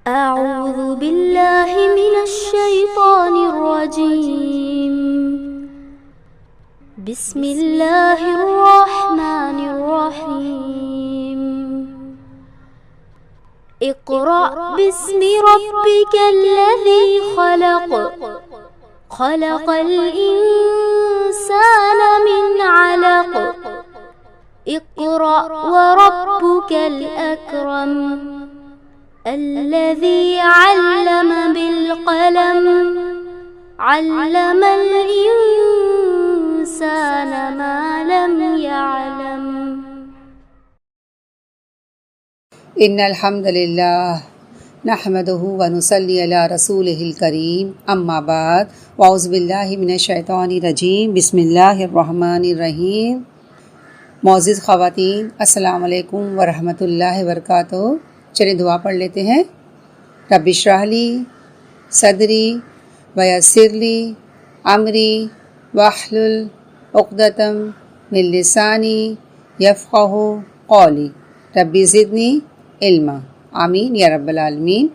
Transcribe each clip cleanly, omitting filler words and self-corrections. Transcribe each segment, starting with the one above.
أعوذ بالله من الشيطان الرجيم. بسم الله الرحمن الرحيم. اقرأ باسم ربك الذي خلق. خلق الإنسان من علق. اقرأ وربك الأكرم. الذي علم بالقلم. علم الإنسان ما لم يعلم. ان الحمد للہ نحمدہ ونصلی علی رسولہ الکریم اما بعد واعوذ باللہ من الشیطان الرجیم بسم اللہ الرحمن الرحیم. معزز خواتین، السلام علیکم ورحمۃ اللہ وبرکاتہ. چلیں دعا پڑھ لیتے ہیں. رب اشرح لی صدری ویسر لی امری واحلل عقدۃ من لسانی یفقہوا قولی رب زدنی علما. آمین یا رب العالمین.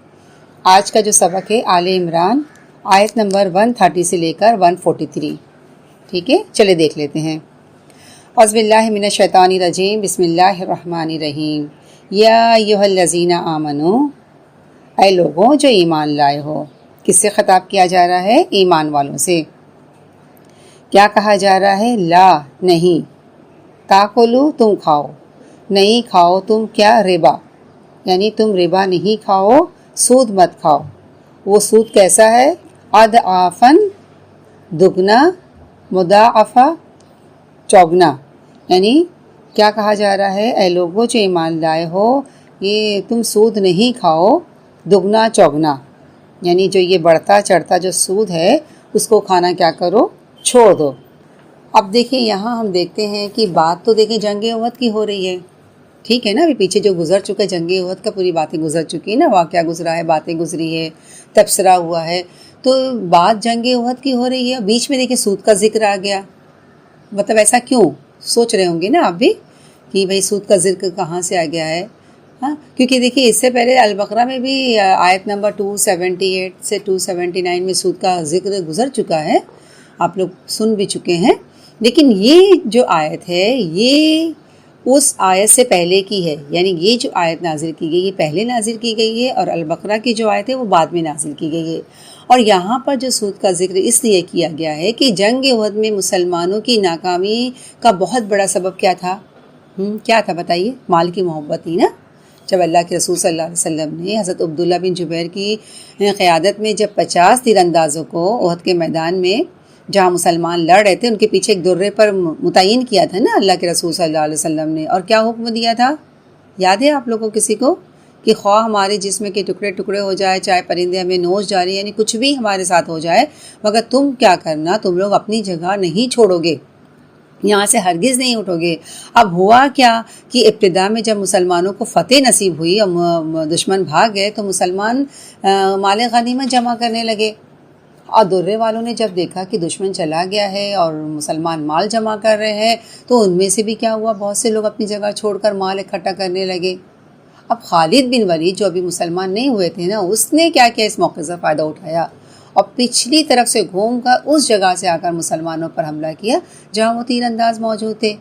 آج کا جو سبق ہے آل عمران آیت نمبر 130 سے لے کر 143. ٹھیک ہے، چلے دیکھ لیتے ہیں. اعوذ باللہ من الشیطان الرجیم بسم اللہ الرحمن الرحیم. یا ایھا الذین آمنو، اے لوگوں جو ایمان لائے ہو. کس سے خطاب کیا جا رہا ہے؟ ایمان والوں سے. کیا کہا جا رہا ہے؟ لا، نہیں. تاکلو، تم کھاؤ. نہیں کھاؤ تم کیا؟ ربا، یعنی تم ربا نہیں کھاؤ، سود مت کھاؤ. وہ سود کیسا ہے؟ اضعافاً، دگنا، مضاعفہ، چوگنا. یعنی کیا کہا جا رہا ہے؟ اے لوگوں جو ایمان لائے ہو، یہ تم سود نہیں کھاؤ، دگنا چوگنا. یعنی جو یہ بڑھتا چڑھتا جو سود ہے اس کو کھانا کیا کرو؟ چھوڑ دو. اب دیکھیں یہاں ہم دیکھتے ہیں کہ بات تو دیکھیں جنگ احد کی ہو رہی ہے. ٹھیک ہے نا، ابھی پیچھے جو گزر چکا ہے جنگ احد کا پوری باتیں گزر چکی ہے نا، واقعہ گزرا ہے، باتیں گزری ہے، تبصرہ ہوا ہے. تو بات جنگ احد کی ہو رہی ہے، بیچ میں دیکھیں سود کا ذکر آ گیا. مطلب ایسا کیوں؟ سوچ رہے ہوں گے نا آپ بھی کہ بھئی سود کا ذکر کہاں سے آ گیا ہے. ہاں، کیونکہ دیکھیے اس سے پہلے البقرہ میں بھی آیت نمبر 278 سے 279 میں سود کا ذکر گزر چکا ہے، آپ لوگ سن بھی چکے ہیں. لیکن یہ جو آیت ہے یہ اس آیت سے پہلے کی ہے. یعنی یہ جو آیت نازل کی گئی یہ پہلے نازل کی گئی ہے، اور البقرہ کی جو آیت ہے وہ بعد میں نازل کی گئی ہے. اور یہاں پر جو سود کا ذکر اس لیے کیا گیا ہے کہ جنگ احد میں مسلمانوں کی ناکامی کا بہت بڑا سبب کیا تھا؟ کیا تھا بتائیے؟ مال کی محبت ہی نا. جب اللہ کے رسول صلی اللہ علیہ وسلم نے حضرت عبداللہ بن جبیر کی قیادت میں جب 50 تیر اندازوں کو احد کے میدان میں جہاں مسلمان لڑ رہے تھے ان کے پیچھے ایک درے پر متعین کیا تھا نا اللہ کے رسول صلی اللہ علیہ وسلم نے، اور کیا حکم دیا تھا؟ یاد ہے آپ لوگوں کو کسی کو؟ کہ خواہ ہمارے جسم کے ٹکڑے ٹکڑے ہو جائے، چاہے پرندے ہمیں نوچ جائے، یعنی کچھ بھی ہمارے ساتھ ہو جائے، مگر تم کیا کرنا، تم لوگ اپنی جگہ نہیں چھوڑو گے، یہاں سے ہرگز نہیں اٹھو گے. اب ہوا کیا کہ ابتدا میں جب مسلمانوں کو فتح نصیب ہوئی اور دشمن بھاگ گئے تو مسلمان مال غنیمت جمع کرنے لگے. اور درے والوں نے جب دیکھا کہ دشمن چلا گیا ہے اور مسلمان مال جمع کر رہے ہیں تو ان میں سے بھی کیا ہوا، بہت سے لوگ اپنی جگہ چھوڑ کر مال اکٹھا کرنے لگے. اب خالد بن ولید جو ابھی مسلمان نہیں ہوئے تھے نا، اس نے کیا کیا اس موقع سے فائدہ اٹھایا اور پچھلی طرف سے گھوم کر اس جگہ سے آ کر مسلمانوں پر حملہ کیا جہاں وہ تیر انداز موجود تھے،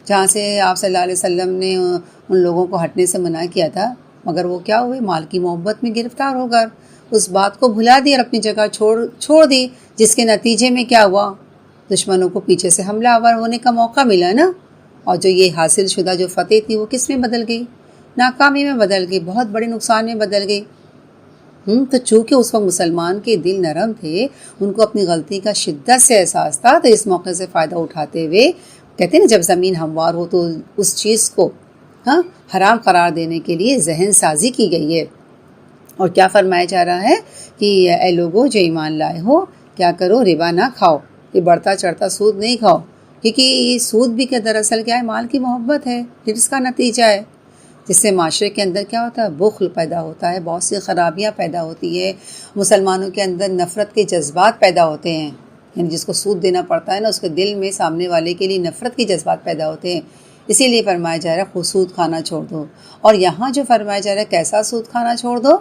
جہاں سے آپ صلی اللہ علیہ وسلم نے ان لوگوں کو ہٹنے سے منع کیا تھا. مگر وہ کیا ہوئے؟ مال کی محبت میں گرفتار ہو کر اس بات کو بھلا دی اور اپنی جگہ چھوڑ دی، جس کے نتیجے میں کیا ہوا؟ دشمنوں کو پیچھے سے حملہ آور ہونے کا موقع ملا نا. اور جو یہ حاصل شدہ جو فتح تھی وہ کس میں بدل گئی؟ ناکامی میں بدل گئی، بہت بڑے نقصان میں بدل گئی. تو چونکہ اس وقت مسلمان کے دل نرم تھے، ان کو اپنی غلطی کا شدت سے احساس تھا، تو اس موقع سے فائدہ اٹھاتے ہوئے کہتے ہیں نا جب زمین ہموار ہو تو اس چیز کو حرام قرار دینے کے لیے ذہن سازی کی گئی ہے. اور کیا فرمایا جا رہا ہے کہ اے لوگوں جو ایمان لائے ہو، کیا کرو؟ ربا نہ کھاؤ، یہ بڑھتا چڑھتا سود نہیں کھاؤ. کیونکہ یہ سود بھی کہ دراصل کیا ہے؟ مال کی محبت ہے، جس کا نتیجہ ہے، جس سے معاشرے کے اندر کیا ہوتا ہے؟ بخل پیدا ہوتا ہے، بہت سی خرابیاں پیدا ہوتی ہے، مسلمانوں کے اندر نفرت کے جذبات پیدا ہوتے ہیں. یعنی جس کو سود دینا پڑتا ہے نا، اس کے دل میں سامنے والے کے لیے نفرت کے جذبات پیدا ہوتے ہیں. اسی لیے فرمایا جا رہا ہے سود کھانا چھوڑ دو۔ اور یہاں جو فرمایا جا رہا ہے کیسا سود کھانا چھوڑ دو،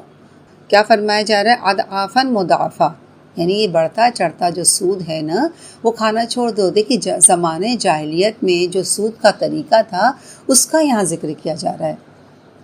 کیا فرمایا جا رہا ہے؟ اضعافا مضاعفہ، یعنی یہ بڑھتا چڑھتا جو سود ہے نا وہ کھانا چھوڑ دو۔ دیکھیے زمانے جاہلیت میں جو سود کا طریقہ تھا اس کا یہاں ذکر کیا جا رہا ہے۔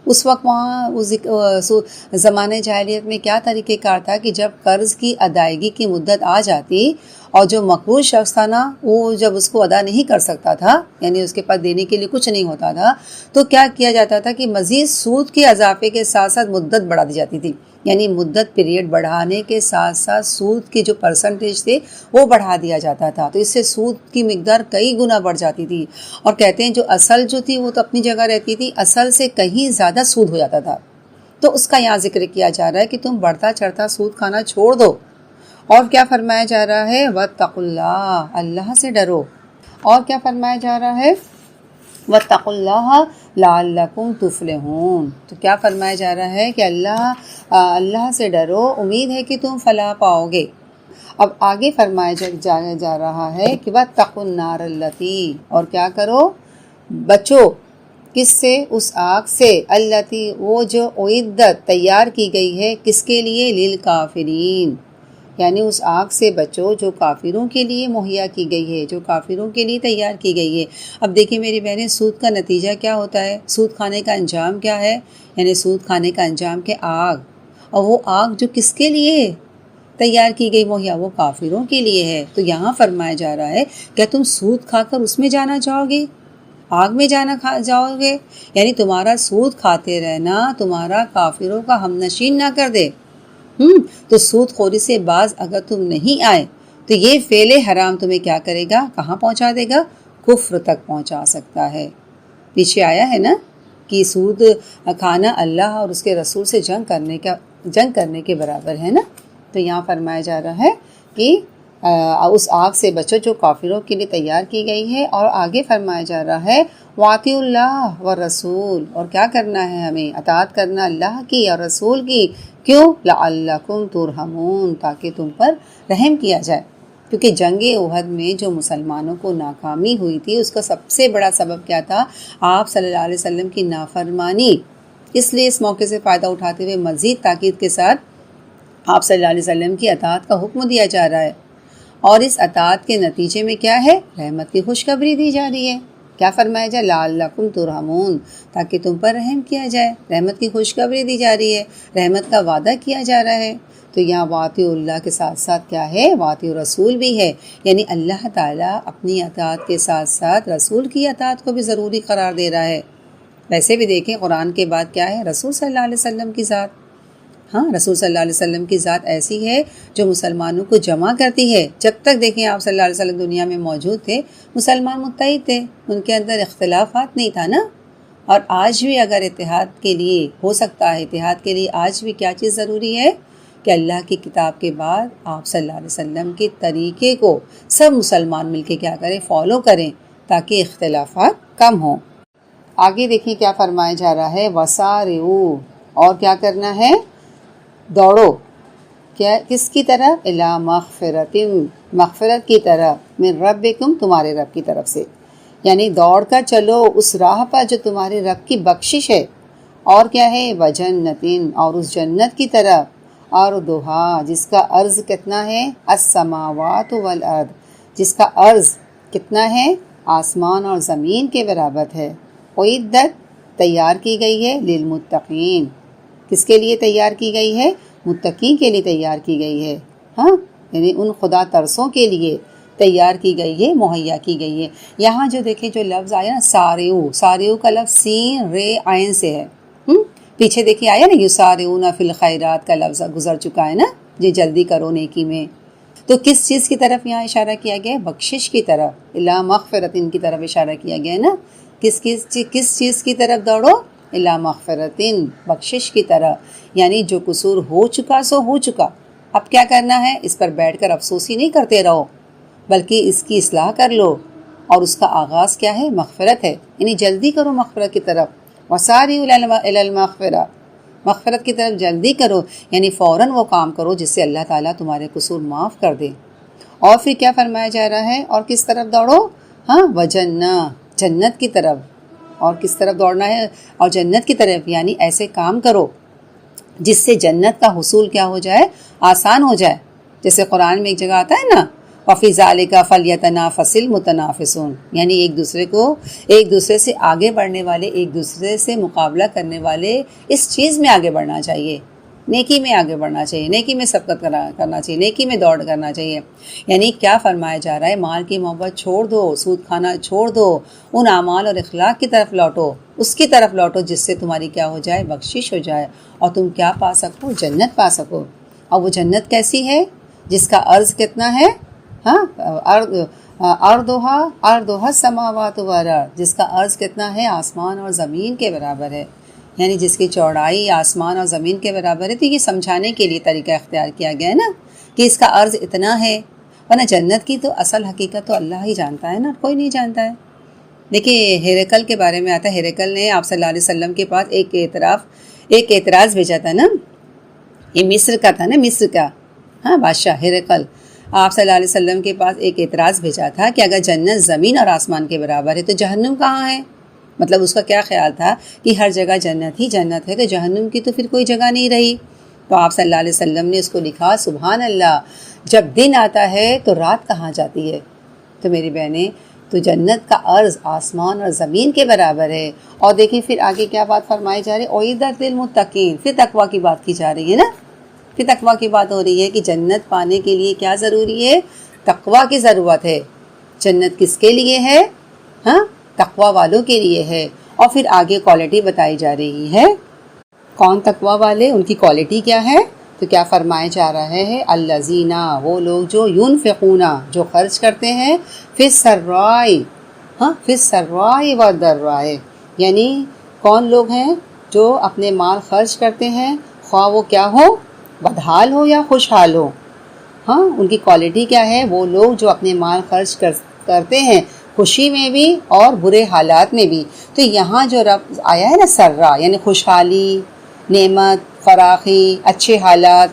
اس وقت وہاں زمانے جاہلیت میں کیا طریقہ کار تھا کہ جب قرض کی ادائیگی کی مدت آ جاتی اور جو مقروض شخص تھا نا وہ جب اس کو ادا نہیں کر سکتا تھا، یعنی اس کے پاس دینے کے لیے کچھ نہیں ہوتا تھا، تو کیا کیا جاتا تھا کہ مزید سود کے اضافے کے ساتھ ساتھ مدت بڑھا دی جاتی تھی، یعنی مدت پیریڈ بڑھانے کے ساتھ ساتھ سود کے جو پرسنٹیج تھے وہ بڑھا دیا جاتا تھا، تو اس سے سود کی مقدار کئی گنا بڑھ جاتی تھی۔ اور کہتے ہیں جو اصل جو تھی وہ تو اپنی جگہ رہتی تھی، اصل سے کہیں زیادہ سود ہو جاتا تھا۔ تو اس کا یہاں ذکر کیا جا رہا ہے کہ تم بڑھتا چڑھتا سود کھانا چھوڑ دو۔ اور کیا فرمایا جا رہا ہے؟ واتقوا اللہ، اللہ سے ڈرو۔ اور کیا فرمایا جا رہا ہے؟ واتقوا اللہ لعلکم تفلحون۔ تو کیا فرمایا جا رہا ہے کہ اللہ سے ڈرو، امید ہے کہ تم فلاح پاؤ گے۔ اب آگے فرمایا جا رہا ہے کہ واتقوا النار التی، اور کیا کرو؟ بچو، کس سے؟ اس آگ سے، التی وہ جو اعدت تیار کی گئی ہے، کس کے لیے؟ للکافرین، یعنی اس آگ سے بچو جو کافروں کے لیے مہیا کی گئی ہے، جو کافروں کے لیے تیار کی گئی ہے۔ اب دیکھیں میری بہنیں، سود کا نتیجہ کیا ہوتا ہے؟ سود کھانے کا انجام کیا ہے؟ یعنی سود کھانے کا انجام کہ آگ، اور وہ آگ جو کس کے لیے تیار کی گئی مہیا؟ وہ کافروں کے لیے ہے۔ تو یہاں فرمایا جا رہا ہے کہ تم سود کھا کر اس میں جانا چاہو گے، آگ میں جاؤ گے؟ یعنی تمہارا سود کھاتے رہنا تمہارا کافروں کا ہم نشین نہ کر دے۔ تو سود خوری سے باز اگر تم نہیں آئے تو یہ فعل حرام تمہیں کیا کرے گا؟ کہاں پہنچا دے گا؟ کفر تک پہنچا سکتا ہے۔ پیچھے آیا ہے نا کہ سود کھانا اللہ اور اس کے رسول سے جنگ کرنے کے برابر ہے نا۔ تو یہاں فرمایا جا رہا ہے کہ اس آگ سے بچو جو کافروں کے لیے تیار کی گئی ہے۔ اور آگے فرمایا جا رہا ہے وَاطِیعُوا اللَّهَ وَالرَّسُولَ، اور کیا کرنا ہے ہمیں؟ اطاعت کرنا اللہ کی اور رسول کی۔ کیوں؟ لَعَلَّكُمْ تُرْحَمُونَ، تاکہ تم پر رحم کیا جائے۔ کیونکہ جنگ احد میں جو مسلمانوں کو ناکامی ہوئی تھی اس کا سب سے بڑا سبب کیا تھا؟ آپ صلی اللہ علیہ وسلم کی نافرمانی۔ اس لیے اس موقع سے فائدہ اٹھاتے ہوئے مزید تاکید کے ساتھ آپ صلی اللہ علیہ وسلم کی اطاعت کا حکم دیا جا رہا ہے، اور اس اطاعت کے نتیجے میں کیا ہے؟ رحمت کی خوشخبری دی جا رہی ہے۔ کیا فرمایا جائے؟ لعلکم ترحمون، تاکہ تم پر رحم کیا جائے، رحمت کی خوشخبری دی جا رہی ہے، رحمت کا وعدہ کیا جا رہا ہے۔ تو یہاں واطیع اللہ کے ساتھ ساتھ کیا ہے؟ واطیع رسول بھی ہے، یعنی اللہ تعالیٰ اپنی اطاعت کے ساتھ ساتھ رسول کی اطاعت کو بھی ضروری قرار دے رہا ہے۔ ویسے بھی دیکھیں قرآن کے بعد کیا ہے؟ رسول صلی اللہ علیہ وسلم کی ذات۔ ہاں، رسول صلی اللہ علیہ وسلم کی ذات ایسی ہے جو مسلمانوں کو جمع کرتی ہے۔ جب تک دیکھیں آپ صلی اللہ علیہ وسلم دنیا میں موجود تھے مسلمان متحد تھے، ان کے اندر اختلافات نہیں تھا نا۔ اور آج بھی اگر اتحاد کے لیے ہو سکتا ہے، اتحاد کے لیے آج بھی کیا چیز ضروری ہے؟ کہ اللہ کی کتاب کے بعد آپ صلی اللہ علیہ وسلم کے طریقے کو سب مسلمان مل کے کیا کریں؟ فالو کریں، تاکہ اختلافات کم ہوں۔ آگے دیکھیں کیا فرمایا جا رہا ہے؟ وسارعوا، اور کیا کرنا ہے؟ دوڑو، کیا کس کی طرف؟ الی مغفرۃ، مغفرت کی طرف، من ربکم، تمہارے رب کی طرف سے، یعنی دوڑ کر چلو اس راہ پر جو تمہارے رب کی بخشش ہے۔ اور کیا ہے؟ وجنۃ، اور اس جنت کی طرف، اور دوہا جس کا عرض کتنا ہے؟ السماوات والارض، جس کا عرض کتنا ہے؟ آسمان اور زمین کے برابر ہے۔ اعدت، تیار کی گئی ہے، للمتقین، کس کے لیے تیار کی گئی ہے؟ متقین کے لیے تیار کی گئی ہے۔ ہاں، یعنی ان خدا ترسوں کے لیے تیار کی گئی ہے، مہیا کی گئی ہے۔ یہاں جو دیکھیں جو لفظ آیا نا سارعو، سارعو کا لفظ سین رے عین سے ہے۔ پیچھے دیکھیں آیا نا یسارعون فی الخیرات کا لفظ گزر چکا ہے نا، جی جلدی کرو نیکی میں۔ تو کس چیز کی طرف یہاں اشارہ کیا گیا ہے؟ بخشش کی طرف، الی مغفرت کی طرف اشارہ کیا گیا ہے نا۔ کس چیز کی طرف دوڑو؟ الی مغفرت، بخشش کی طرف، یعنی جو قصور ہو چکا سو ہو چکا، اب کیا کرنا ہے؟ اس پر بیٹھ کر افسوسی نہیں کرتے رہو، بلکہ اس کی اصلاح کر لو، اور اس کا آغاز کیا ہے؟ مغفرت ہے، یعنی جلدی کرو مغفرت کی طرف۔ وسارعوا الی المغفرہ، مغفرت کی طرف جلدی کرو، یعنی فوراً وہ کام کرو جس سے اللہ تعالیٰ تمہارے قصور معاف کر دے۔ اور پھر کیا فرمایا جا رہا ہے؟ اور کس طرف دوڑو؟ ہاں، وجنہ، جنت کی طرف، اور کس طرف دوڑنا ہے؟ اور جنت کی طرف، یعنی ایسے کام کرو جس سے جنت کا حصول کیا ہو جائے؟ آسان ہو جائے. جیسے قرآن میں ایک جگہ آتا ہے نا، وَفِي ذَلِكَ فَلْيَتَنَافَسِ الْمُتَنَافِسُونَ، یعنی ایک دوسرے سے آگے بڑھنے والے، ایک دوسرے سے مقابلہ کرنے والے اس چیز میں آگے بڑھنا چاہیے، نیکی میں آگے بڑھنا چاہیے، نیکی میں سبقت کرنا چاہیے، نیکی میں دوڑ کرنا چاہیے. یعنی کیا فرمایا جا رہا ہے؟ مال کی محبت چھوڑ دو، سود کھانا چھوڑ دو، ان اعمال اور اخلاق کی طرف لوٹو، اس کی طرف لوٹو جس سے تمہاری کیا ہو جائے؟ بخشش ہو جائے، اور تم کیا پا سکو؟ جنت پا سکو. اور وہ جنت کیسی ہے؟ جس کا عرض کتنا ہے؟ اردوہا السماوات والارض، جس کا عرض کتنا ہے؟ آسمان اور زمین کے برابر ہے. یعنی جس کی چوڑائی آسمان اور زمین کے برابر ہے. تو یہ سمجھانے کے لیے طریقہ اختیار کیا گیا ہے نا کہ اس کا عرض اتنا ہے، ورنہ جنت کی تو اصل حقیقت تو اللہ ہی جانتا ہے نا، کوئی نہیں جانتا ہے. دیکھیے ہرقل کے بارے میں آتا ہے، ہرقل نے آپ صلی اللہ علیہ وسلم کے پاس ایک اعتراض بھیجا تھا نا. یہ مصر کا تھا نا، مصر کا بادشاہ ہرقل آپ صلی اللہ علیہ وسلم کے پاس ایک اعتراض بھیجا تھا کہ اگر جنت زمین اور آسمان کے برابر ہے تو جہنم کہاں ہے؟ مطلب اس کا کیا خیال تھا کہ ہر جگہ جنت ہی جنت ہے، تو جہنم کی تو پھر کوئی جگہ نہیں رہی. تو آپ صلی اللہ علیہ وسلم نے اس کو لکھا، سبحان اللہ، جب دن آتا ہے تو رات کہاں جاتی ہے؟ تو میری بہنیں، تو جنت کا عرض آسمان اور زمین کے برابر ہے. اور دیکھیں پھر آگے کیا بات فرمائی جا رہی ہے؟ اعدت للمتقین، پھر تقویٰ کی بات کی جا رہی ہے نا، پھر تقویٰ کی بات ہو رہی ہے کہ جنت پانے کے لیے کیا ضروری ہے؟ تقویٰ کی ضرورت ہے. جنت کس کے لیے ہے؟ تقویٰ والوں کے لیے ہے. اور پھر آگے کوالٹی بتائی جا رہی ہے، کون تقویٰ والے، ان کی کوالٹی کیا ہے؟ تو کیا فرمایا جا رہا ہے؟ الذین، وہ لوگ جو ينفقون، جو خرچ کرتے ہیں، فی السراء والضراء، یعنی کون لوگ ہیں جو اپنے مال خرچ کرتے ہیں، خواہ وہ کیا ہو؟ بدحال ہو یا خوشحال ہو. ان کی کوالٹی کیا ہے؟ وہ لوگ جو اپنے مال خرچ کرتے ہیں، خوشی میں بھی اور برے حالات میں بھی. تو یہاں جو رب آیا ہے نا، سرا، یعنی خوشحالی، نعمت، فراخی، اچھے حالات،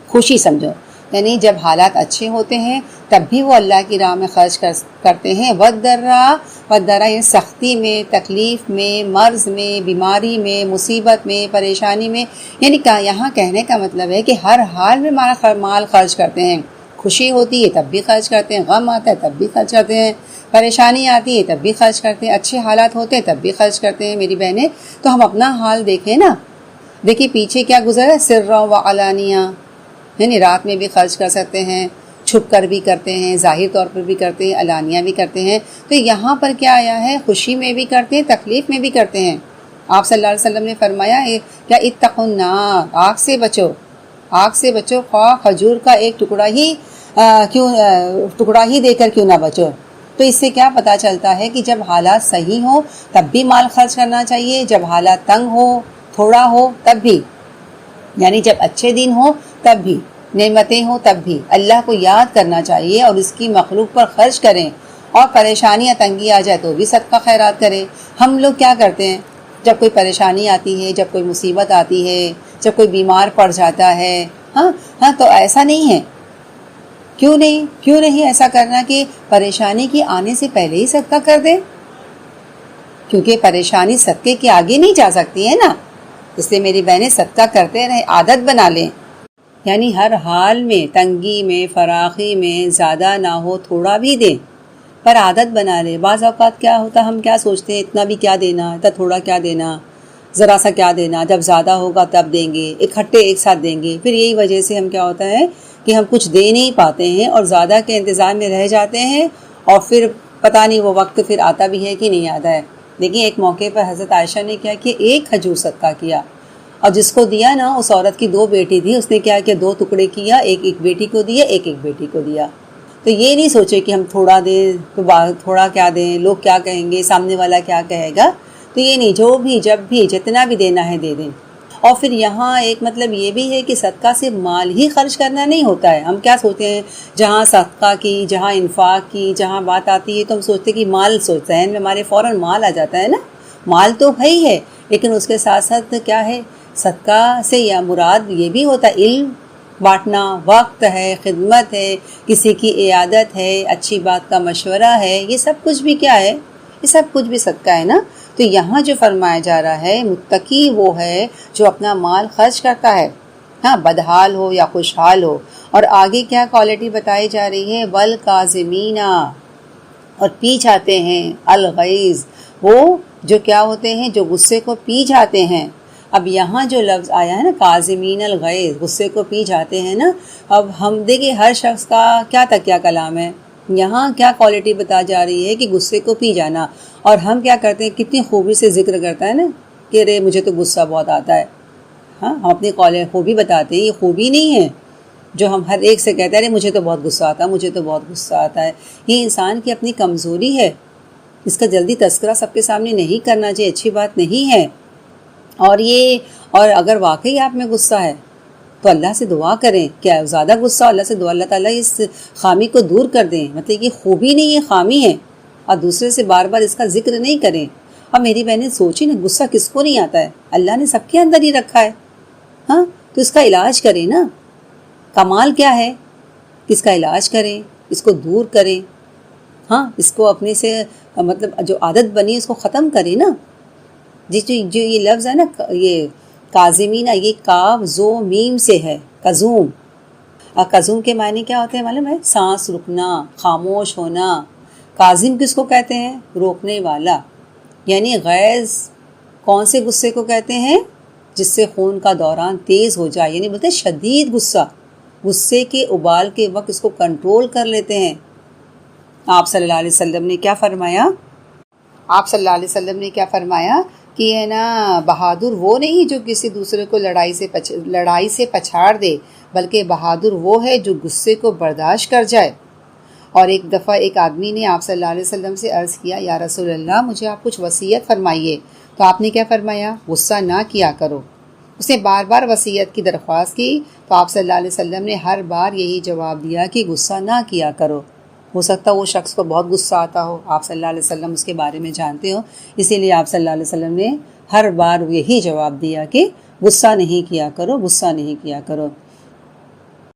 خوشی سمجھو. یعنی جب حالات اچھے ہوتے ہیں تب بھی وہ اللہ کی راہ میں خرچ کرتے ہیں. والضراء یعنی سختی میں، تکلیف میں، مرض میں، بیماری میں، مصیبت میں، پریشانی میں. یعنی یہاں کہنے کا مطلب ہے کہ ہر حال میں مال خرچ کرتے ہیں. خوشی ہوتی ہے تب بھی خرچ کرتے ہیں، غم آتا ہے تب بھی خرچ کرتے ہیں، پریشانی آتی ہے تب بھی خرچ کرتے ہیں، اچھے حالات ہوتے ہیں تب بھی خرچ کرتے ہیں. میری بہنیں، تو ہم اپنا حال دیکھیں نا، دیکھیں پیچھے کیا گزرا ہے، سرا و علانیہ، یعنی رات میں بھی خرچ کر سکتے ہیں، چھپ کر بھی کرتے ہیں، ظاہر طور پر بھی کرتے ہیں، علانیہ بھی کرتے ہیں. تو یہاں پر کیا آیا ہے؟ خوشی میں بھی کرتے ہیں، تکلیف میں بھی کرتے ہیں. آپ صلی اللہ علیہ وسلم نے فرمایا کیا؟ اتقوا النار، آگ سے بچو، آگ سے بچو، خواہ کھجور کا ایک ٹکڑا ہی دے کر کیوں نہ بچو. تو اس سے کیا پتہ چلتا ہے کہ جب حالات صحیح ہوں تب بھی مال خرچ کرنا چاہیے، جب حالات تنگ ہو، تھوڑا ہو تب بھی، یعنی جب اچھے دن ہو تب بھی، نعمتیں ہوں تب بھی اللہ کو یاد کرنا چاہیے اور اس کی مخلوق پر خرچ کریں. اور پریشانیاں تنگی آ جائے تو بھی صدقہ خیرات کریں. ہم لوگ کیا کرتے ہیں؟ جب کوئی پریشانی آتی ہے، جب کوئی مصیبت آتی ہے، جب کوئی بیمار پڑ جاتا ہے، تو ایسا نہیں ہے. کیوں نہیں ایسا کرنا کہ پریشانی کی آنے سے پہلے ہی صدقہ کر دیں؟ کیونکہ پریشانی صدقے کے آگے نہیں جا سکتی ہے نا. اس لیے میری بہنیں صدقہ کرتے رہیں، عادت بنا لیں. یعنی ہر حال میں، تنگی میں، فراخی میں، زیادہ نہ ہو تھوڑا بھی دیں، پر عادت بنا لیں. بعض اوقات کیا ہوتا، ہم کیا سوچتے ہیں، اتنا بھی کیا دینا، اتنا تھوڑا کیا دینا، ذرا سا کیا دینا، جب زیادہ ہوگا تب دیں گے، اکٹھے ایک ساتھ دیں گے. پھر یہی وجہ سے ہم کیا ہوتا ہے کہ ہم کچھ دے نہیں پاتے ہیں اور زیادہ کے انتظار میں رہ جاتے ہیں، اور پھر پتہ نہیں وہ وقت پھر آتا بھی ہے کہ نہیں آتا ہے. لیکن ایک موقع پر حضرت عائشہ نے کیا کہ ایک کھجور صدقہ کیا، اور جس کو دیا نا، اس عورت کی 2 بیٹی تھی، اس نے کیا کہ 2 ٹکڑے کیا، ایک بیٹی کو دیا، ایک بیٹی کو دیا. تو یہ نہیں سوچے کہ ہم تھوڑا دیں تو تھوڑا کیا دیں، لوگ کیا کہیں گے، سامنے والا کیا کہے گا. تو یہ نہیں، جو بھی جب بھی جتنا بھی دینا ہے دے دیں. اور پھر یہاں ایک مطلب یہ بھی ہے کہ صدقہ صرف مال ہی خرچ کرنا نہیں ہوتا ہے. ہم کیا سوچتے ہیں، جہاں صدقہ کی، جہاں انفاق کی، جہاں بات آتی ہے تو ہم سوچتے ہیں کہ مال، سوچتے ہیں ہمارے فوراً مال آ جاتا ہے نا. مال تو بھائی ہے، لیکن اس کے ساتھ ساتھ کیا ہے، صدقہ سے یا مراد یہ بھی ہوتا ہے علم بانٹنا، وقت ہے، خدمت ہے، کسی کی عیادت ہے، اچھی بات کا مشورہ ہے. یہ سب کچھ بھی کیا ہے، یہ سب کچھ بھی صدقہ ہے نا. تو یہاں جو فرمایا جا رہا ہے متقی وہ ہے جو اپنا مال خرچ کرتا ہے، ہاں بدحال ہو یا خوشحال ہو. اور آگے کیا کوالٹی بتائی جا رہی ہے؟ والکاظمین، اور پی جاتے ہیں، الغیظ، وہ جو کیا ہوتے ہیں، جو غصے کو پی جاتے ہیں. اب یہاں جو لفظ آیا ہے نا کاظمین الغیظ، غصے کو پی جاتے ہیں نا. اب ہم دیکھیں ہر شخص کا کیا تکیہ کلام ہے، یہاں کیا کوالٹی بتا جا رہی ہے کہ غصے کو پی جانا. اور ہم کیا کرتے ہیں، کتنی خوبی سے ذکر کرتا ہے نا کہ رے مجھے تو غصہ بہت آتا ہے. ہاں ہم اپنی خوبی بتاتے ہیں، یہ خوبی نہیں ہے جو ہم ہر ایک سے کہتے ہیں مجھے تو بہت غصہ آتا ہے، مجھے تو بہت غصہ آتا ہے. یہ انسان کی اپنی کمزوری ہے، اس کا جلدی تذکرہ سب کے سامنے نہیں کرنا چاہیے، اچھی بات نہیں ہے. اور اگر واقعی آپ میں غصہ ہے تو اللہ سے دعا کریں، کیا زیادہ غصہ اللہ سے دعا، اللہ تعالیٰ اس خامی کو دور کر دیں. مطلب یہ خوبی نہیں، یہ خامی ہے. اور دوسرے سے بار بار اس کا ذکر نہیں کریں. اور میری بہنیں سوچی نا، غصہ کس کو نہیں آتا ہے؟ اللہ نے سب کے اندر ہی رکھا ہے. ہاں تو اس کا علاج کریں نا. کمال کیا ہے؟ اس کا علاج کریں، اس کو دور کریں. ہاں اس کو اپنے سے مطلب جو عادت بنی اس کو ختم کریں نا. جو یہ لفظ ہے نا، یہ کاظمین، یہ کاف زو میم سے ہے، کظوم. اور کظوم کے معنی کیا ہوتے ہیں معلوم ہے؟ سانس رکنا، خاموش ہونا. کاظم کس کو کہتے ہیں؟ روکنے والا. یعنی غیظ کون سے غصے کو کہتے ہیں؟ جس سے خون کا دوران تیز ہو جائے، یعنی بولتے ہیں شدید غصہ، غصے کے ابال کے وقت اس کو کنٹرول کر لیتے ہیں. آپ صلی اللہ علیہ وسلم نے کیا فرمایا؟ آپ صلی اللہ علیہ وسلم نے کیا فرمایا کہ ہے نا بہادر وہ نہیں جو کسی دوسرے کو لڑائی سے پچھاڑ دے، بلکہ بہادر وہ ہے جو غصے کو برداشت کر جائے. اور ایک دفعہ ایک آدمی نے آپ صلی اللہ علیہ وسلم سے عرض کیا، یا رسول اللہ مجھے آپ کچھ وصیت فرمائیے. تو آپ نے کیا فرمایا؟ غصہ نہ کیا کرو. اس نے بار بار وصیت کی درخواست کی تو آپ صلی اللہ علیہ وسلم نے ہر بار یہی جواب دیا کہ غصہ نہ کیا کرو. ہو سکتا ہے وہ شخص کو بہت غصہ آتا ہو، آپ صلی اللہ علیہ وسلم اس کے بارے میں جانتے ہو، اسی لیے آپ صلی اللہ علیہ وسلم نے ہر بار یہی جواب دیا کہ غصہ نہیں کیا کرو، غصہ نہیں کیا کرو.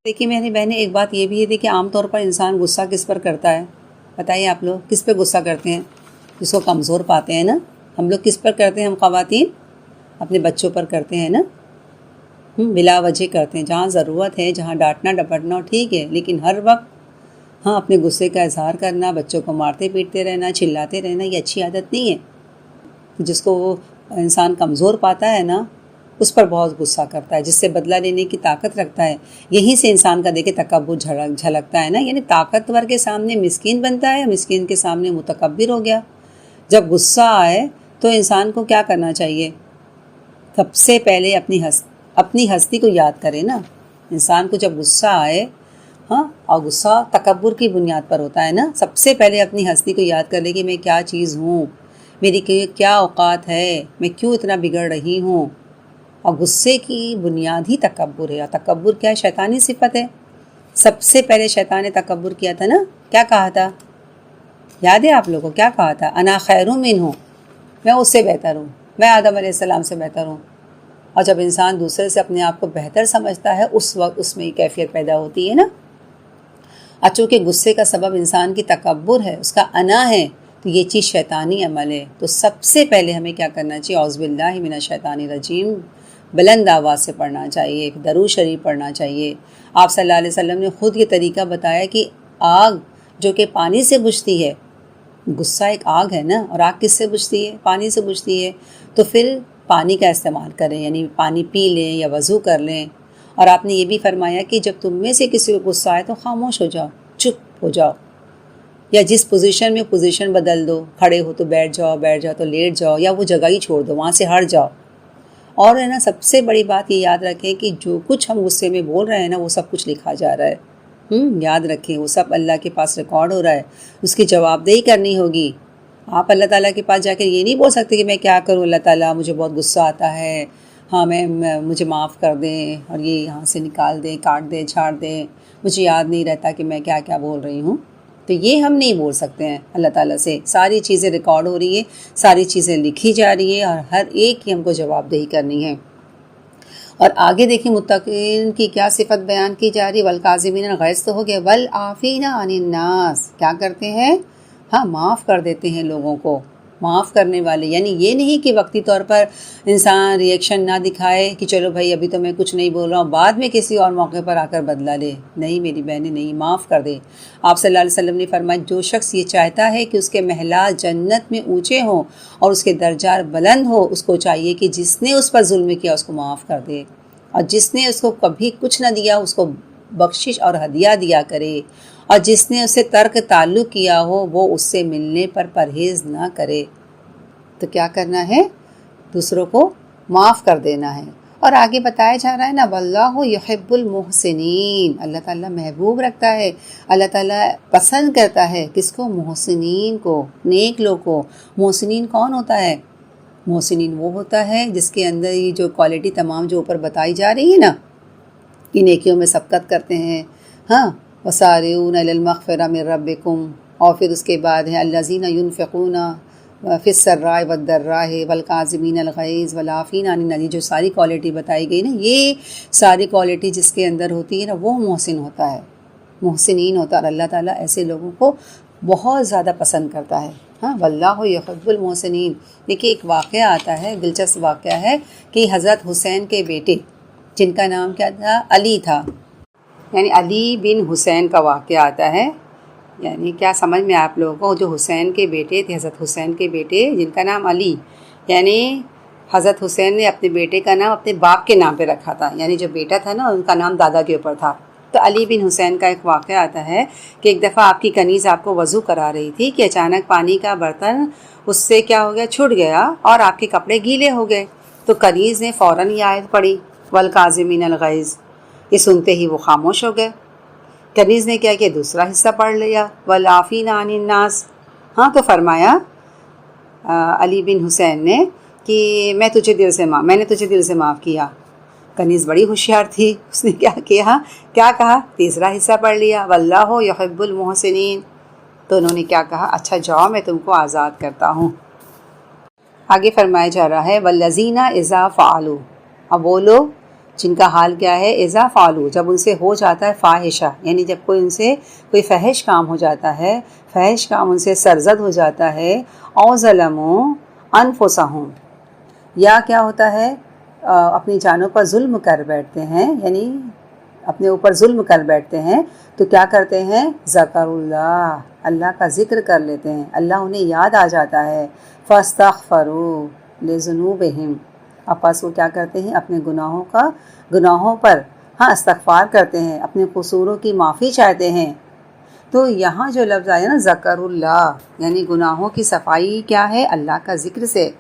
دیکھیے میری بہنیں، ایک بات یہ بھی ہے کہ عام طور پر انسان غصہ کس پر کرتا ہے؟ بتائیے آپ لوگ کس پہ غصہ کرتے ہیں؟ جس کو کمزور پاتے ہیں نا. ہم لوگ کس پر کرتے ہیں؟ ہم خواتین اپنے بچوں پر کرتے ہیں نا، بلا وجہ کرتے ہیں. جہاں ضرورت ہے، جہاں ڈانٹنا ڈپٹنا ٹھیک ہے، لیکن ہر وقت اپنے غصے کا اظہار کرنا، بچوں کو مارتے پیٹتے رہنا، چلاتے رہنا، یہ اچھی عادت نہیں ہے. جس کو وہ انسان کمزور پاتا ہے نا، اس پر بہت غصہ کرتا ہے، جس سے بدلہ لینے کی طاقت رکھتا ہے. یہیں سے انسان کا دیکھے تکبر جھلکتا ہے نا. یعنی طاقتور کے سامنے مسکین بنتا ہے، مسکین کے سامنے متکبر ہو گیا. جب غصہ آئے تو انسان کو کیا کرنا چاہیے؟ سب سے پہلے اپنی ہستی کو یاد کرے نا. انسان کو جب غصہ آئے، اور غصہ تکبر کی بنیاد پر ہوتا ہے نا، سب سے پہلے اپنی ہستی کو یاد کر لے کہ میں کیا چیز ہوں، میری کیا اوقات ہے، میں کیوں اتنا بگڑ رہی ہوں. اور غصے کی بنیاد ہی تکبر ہے. اور تکبر کیا ہے؟ شیطانی صفت ہے. سب سے پہلے شیطان نے تکبر کیا تھا نا، کیا کہا تھا؟ یاد ہے آپ لوگوں کو کیا کہا تھا؟ انا خیر منہ، میں اس سے بہتر ہوں، میں آدم علیہ السلام سے بہتر ہوں. اور جب انسان دوسرے سے اپنے آپ کو بہتر سمجھتا ہے، اس وقت اس میں یہ کیفیت پیدا ہوتی ہے نا. اور چونکہ غصے کا سبب انسان کی تکبر ہے، اس کا انا ہے، تو یہ چیز شیطانی عمل ہے. تو سب سے پہلے ہمیں کیا کرنا چاہیے؟ اعوذ باللہ من الشیطان الرجیم، بلند آواز سے پڑھنا چاہیے، درود شریف پڑھنا چاہیے. آپ صلی اللہ علیہ وسلم نے خود یہ طریقہ بتایا کہ آگ جو کہ پانی سے بجھتی ہے، غصہ ایک آگ ہے نا، اور آگ کس سے بجھتی ہے؟ پانی سے بجھتی ہے. تو پھر پانی کا استعمال کریں، یعنی پانی پی لیں یا وضو کر لیں. اور آپ نے یہ بھی فرمایا کہ جب تم میں سے کسی کو غصہ آئے تو خاموش ہو جاؤ، چپ ہو جاؤ، یا جس پوزیشن میں پوزیشن بدل دو. کھڑے ہو تو بیٹھ جاؤ تو لیٹ جاؤ، یا وہ جگہ ہی چھوڑ دو، وہاں سے ہٹ جاؤ. اور ہے نا سب سے بڑی بات یہ یاد رکھیں کہ جو کچھ ہم غصے میں بول رہے ہیں نا، وہ سب کچھ لکھا جا رہا ہے. یاد رکھیں وہ سب اللہ کے پاس ریکارڈ ہو رہا ہے، اس کی جواب دہی کرنی ہوگی. آپ اللہ تعالیٰ کے پاس جا کے یہ نہیں بول سکتے کہ میں کیا کروں اللہ تعالیٰ، مجھے بہت غصہ آتا ہے، مجھے معاف کر دیں، اور یہ یہاں سے نکال دیں، کاٹ دیں، چھاڑ دیں، مجھے یاد نہیں رہتا کہ میں کیا کیا بول رہی ہوں. تو یہ ہم نہیں بول سکتے ہیں اللہ تعالیٰ سے. ساری چیزیں ریکارڈ ہو رہی ہے، ساری چیزیں لکھی جا رہی ہے، اور ہر ایک کی ہم کو جواب دہی کرنی ہے. اور آگے دیکھیں متقین کی کیا صفت بیان کی جا رہی ہے. والکاظمین الغیظ تو ہو گیا، والعافین عن الناس، کیا کرتے ہیں؟ معاف کر دیتے ہیں لوگوں کو. معاف کرنے والے، یعنی یہ نہیں کہ وقتی طور پر انسان ریئیکشن نہ دکھائے کہ چلو بھائی ابھی تو میں کچھ نہیں بول رہا ہوں، بعد میں کسی اور موقع پر آ کر بدلہ لے. نہیں میری بہنیں، نہیں، معاف کر دے. آپ صلی اللہ علیہ وسلم نے فرمایا جو شخص یہ چاہتا ہے کہ اس کے محلات جنت میں اونچے ہوں اور اس کے درجات بلند ہو، اس کو چاہیے کہ جس نے اس پر ظلم کیا اس کو معاف کر دے، اور جس نے اس کو کبھی کچھ نہ دیا اس کو بخشش اور ہدیہ دیا کرے، اور جس نے اسے ترک تعلق کیا ہو وہ اس سے ملنے پر پرہیز نہ کرے. تو کیا کرنا ہے؟ دوسروں کو معاف کر دینا ہے. اور آگے بتایا جا رہا ہے نا، واللہ یحب المحسنین، اللہ تعالیٰ محبوب رکھتا ہے، اللہ تعالیٰ پسند کرتا ہے کس کو؟ محسنین کو، نیک لوگ کو. محسنین کون ہوتا ہے؟ محسنین وہ ہوتا ہے جس کے اندر یہ جو کوالٹی تمام جو اوپر بتائی جا رہی ہے نا، کہ نیکیوں میں سبقت کرتے ہیں، ہاں، وسارعون الی المغفرۃ من ربکم، اور پھر اس کے بعد ہے الذین ینفقون فی السراء والضراء والکاظمین الغیظ والعافین عن الناس. جو ساری کوالٹی بتائی گئی نا، یہ ساری کوالٹی جس کے اندر ہوتی ہے نا وہ محسن ہوتا ہے، محسنین ہوتا ہے. اور اللہ تعالیٰ ایسے لوگوں کو بہت زیادہ پسند کرتا ہے. ہاں، واللہ یحب المحسنین. دیکھیے ایک واقعہ آتا ہے، دلچسپ واقعہ ہے کہ حضرت حسین کے بیٹے جن کا نام کیا تھا؟ علی تھا، یعنی علی بن حسین کا واقعہ آتا ہے. یعنی کیا سمجھ میں آپ لوگوں کو؟ جو حسین کے بیٹے تھے، حضرت حسین کے بیٹے جن کا نام علی، یعنی حضرت حسین نے اپنے بیٹے کا نام اپنے باپ کے نام پہ رکھا تھا، یعنی جو بیٹا تھا نا ان کا نام دادا کے اوپر تھا. تو علی بن حسین کا ایک واقعہ آتا ہے کہ ایک دفعہ آپ کی کنیز آپ کو وضو کرا رہی تھی کہ اچانک پانی کا برتن اس سے کیا ہو گیا؟ چھوٹ گیا اور آپ کے کپڑے گیلے ہو گئے. تو کنیز نے فوراً یہ آیت پڑھی والکاظمین الغیظ. یہ سنتے ہی وہ خاموش ہو گئے. کنیز نے کیا کہ دوسرا حصہ پڑھ لیا والعافین عن الناس. ہاں، تو فرمایا علی بن حسین نے کہ میں نے تجھے دل سے معاف کیا. کنیز بڑی ہوشیار تھی، اس نے کیا کہا؟ تیسرا حصہ پڑھ لیا واللہ یحب المحسنین. تو انہوں نے کیا کہا؟ اچھا جاؤ میں تم کو آزاد کرتا ہوں. آگے فرمایا جا رہا ہے والذین اذا فعلوا. اب وہ لوگ جن کا حال کیا ہے؟ اذا فعلوا، جب ان سے ہو جاتا ہے فاحشہ، یعنی جب ان سے کوئی فحش کام ہو جاتا ہے، فحش کام ان سے سرزد ہو جاتا ہے، او ظلموا انفسہم، یا کیا ہوتا ہے اپنی جانوں پر ظلم کر بیٹھتے ہیں، یعنی اپنے اوپر ظلم کر بیٹھتے ہیں، تو کیا کرتے ہیں؟ ذکر اللہ کا ذکر کر لیتے ہیں، اللہ انہیں یاد آ جاتا ہے. فاستغفروا لذنوبہم، آپس وہ کیا کرتے ہیں؟ اپنے گناہوں پر استغفار کرتے ہیں، اپنے قصوروں کی معافی چاہتے ہیں. تو یہاں جو لفظ آیا نا ذکر اللہ، یعنی گناہوں کی صفائی کیا ہے؟ اللہ کا ذکر سے.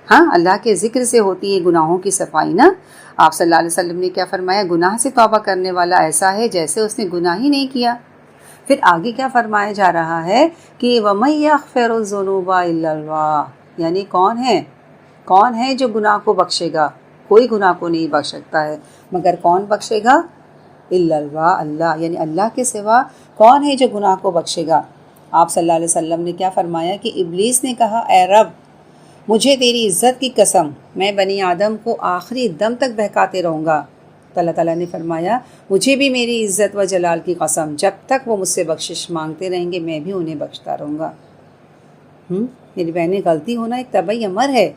ہاں، اللہ کے ذکر سے ہوتی ہے گناہوں کی صفائی نا. آپ صلی اللہ علیہ وسلم نے کیا فرمایا؟ گناہ سے توبہ کرنے والا ایسا ہے جیسے اس نے گناہ ہی نہیں کیا. پھر آگے کیا فرمایا جا رہا ہے کہ وَمَن يَغْفِرُ الذُّنُوبَ إِلَّا اللَّهُ، یعنی کون ہے جو گناہ کو بخشے گا؟ کوئی گناہ کو نہیں بخش سکتا ہے مگر کون بخشے گا؟ الا اللہ، اللہ، یعنی اللہ کے سوا کون ہے جو گناہ کو بخشے گا؟ آپ صلی اللہ علیہ وسلم نے کیا فرمایا کہ ابلیس نے کہا اے رب مجھے تیری عزت کی قسم میں بنی آدم کو آخری دم تک بہکاتے رہوں گا. تو اللہ تعالیٰ نے فرمایا مجھے بھی میری عزت و جلال کی قسم، جب تک وہ مجھ سے بخشش مانگتے رہیں گے میں بھی انہیں بخشتا رہوں گا. میری بہنیں، غلطی ہونا ایک طبعی امر ہے،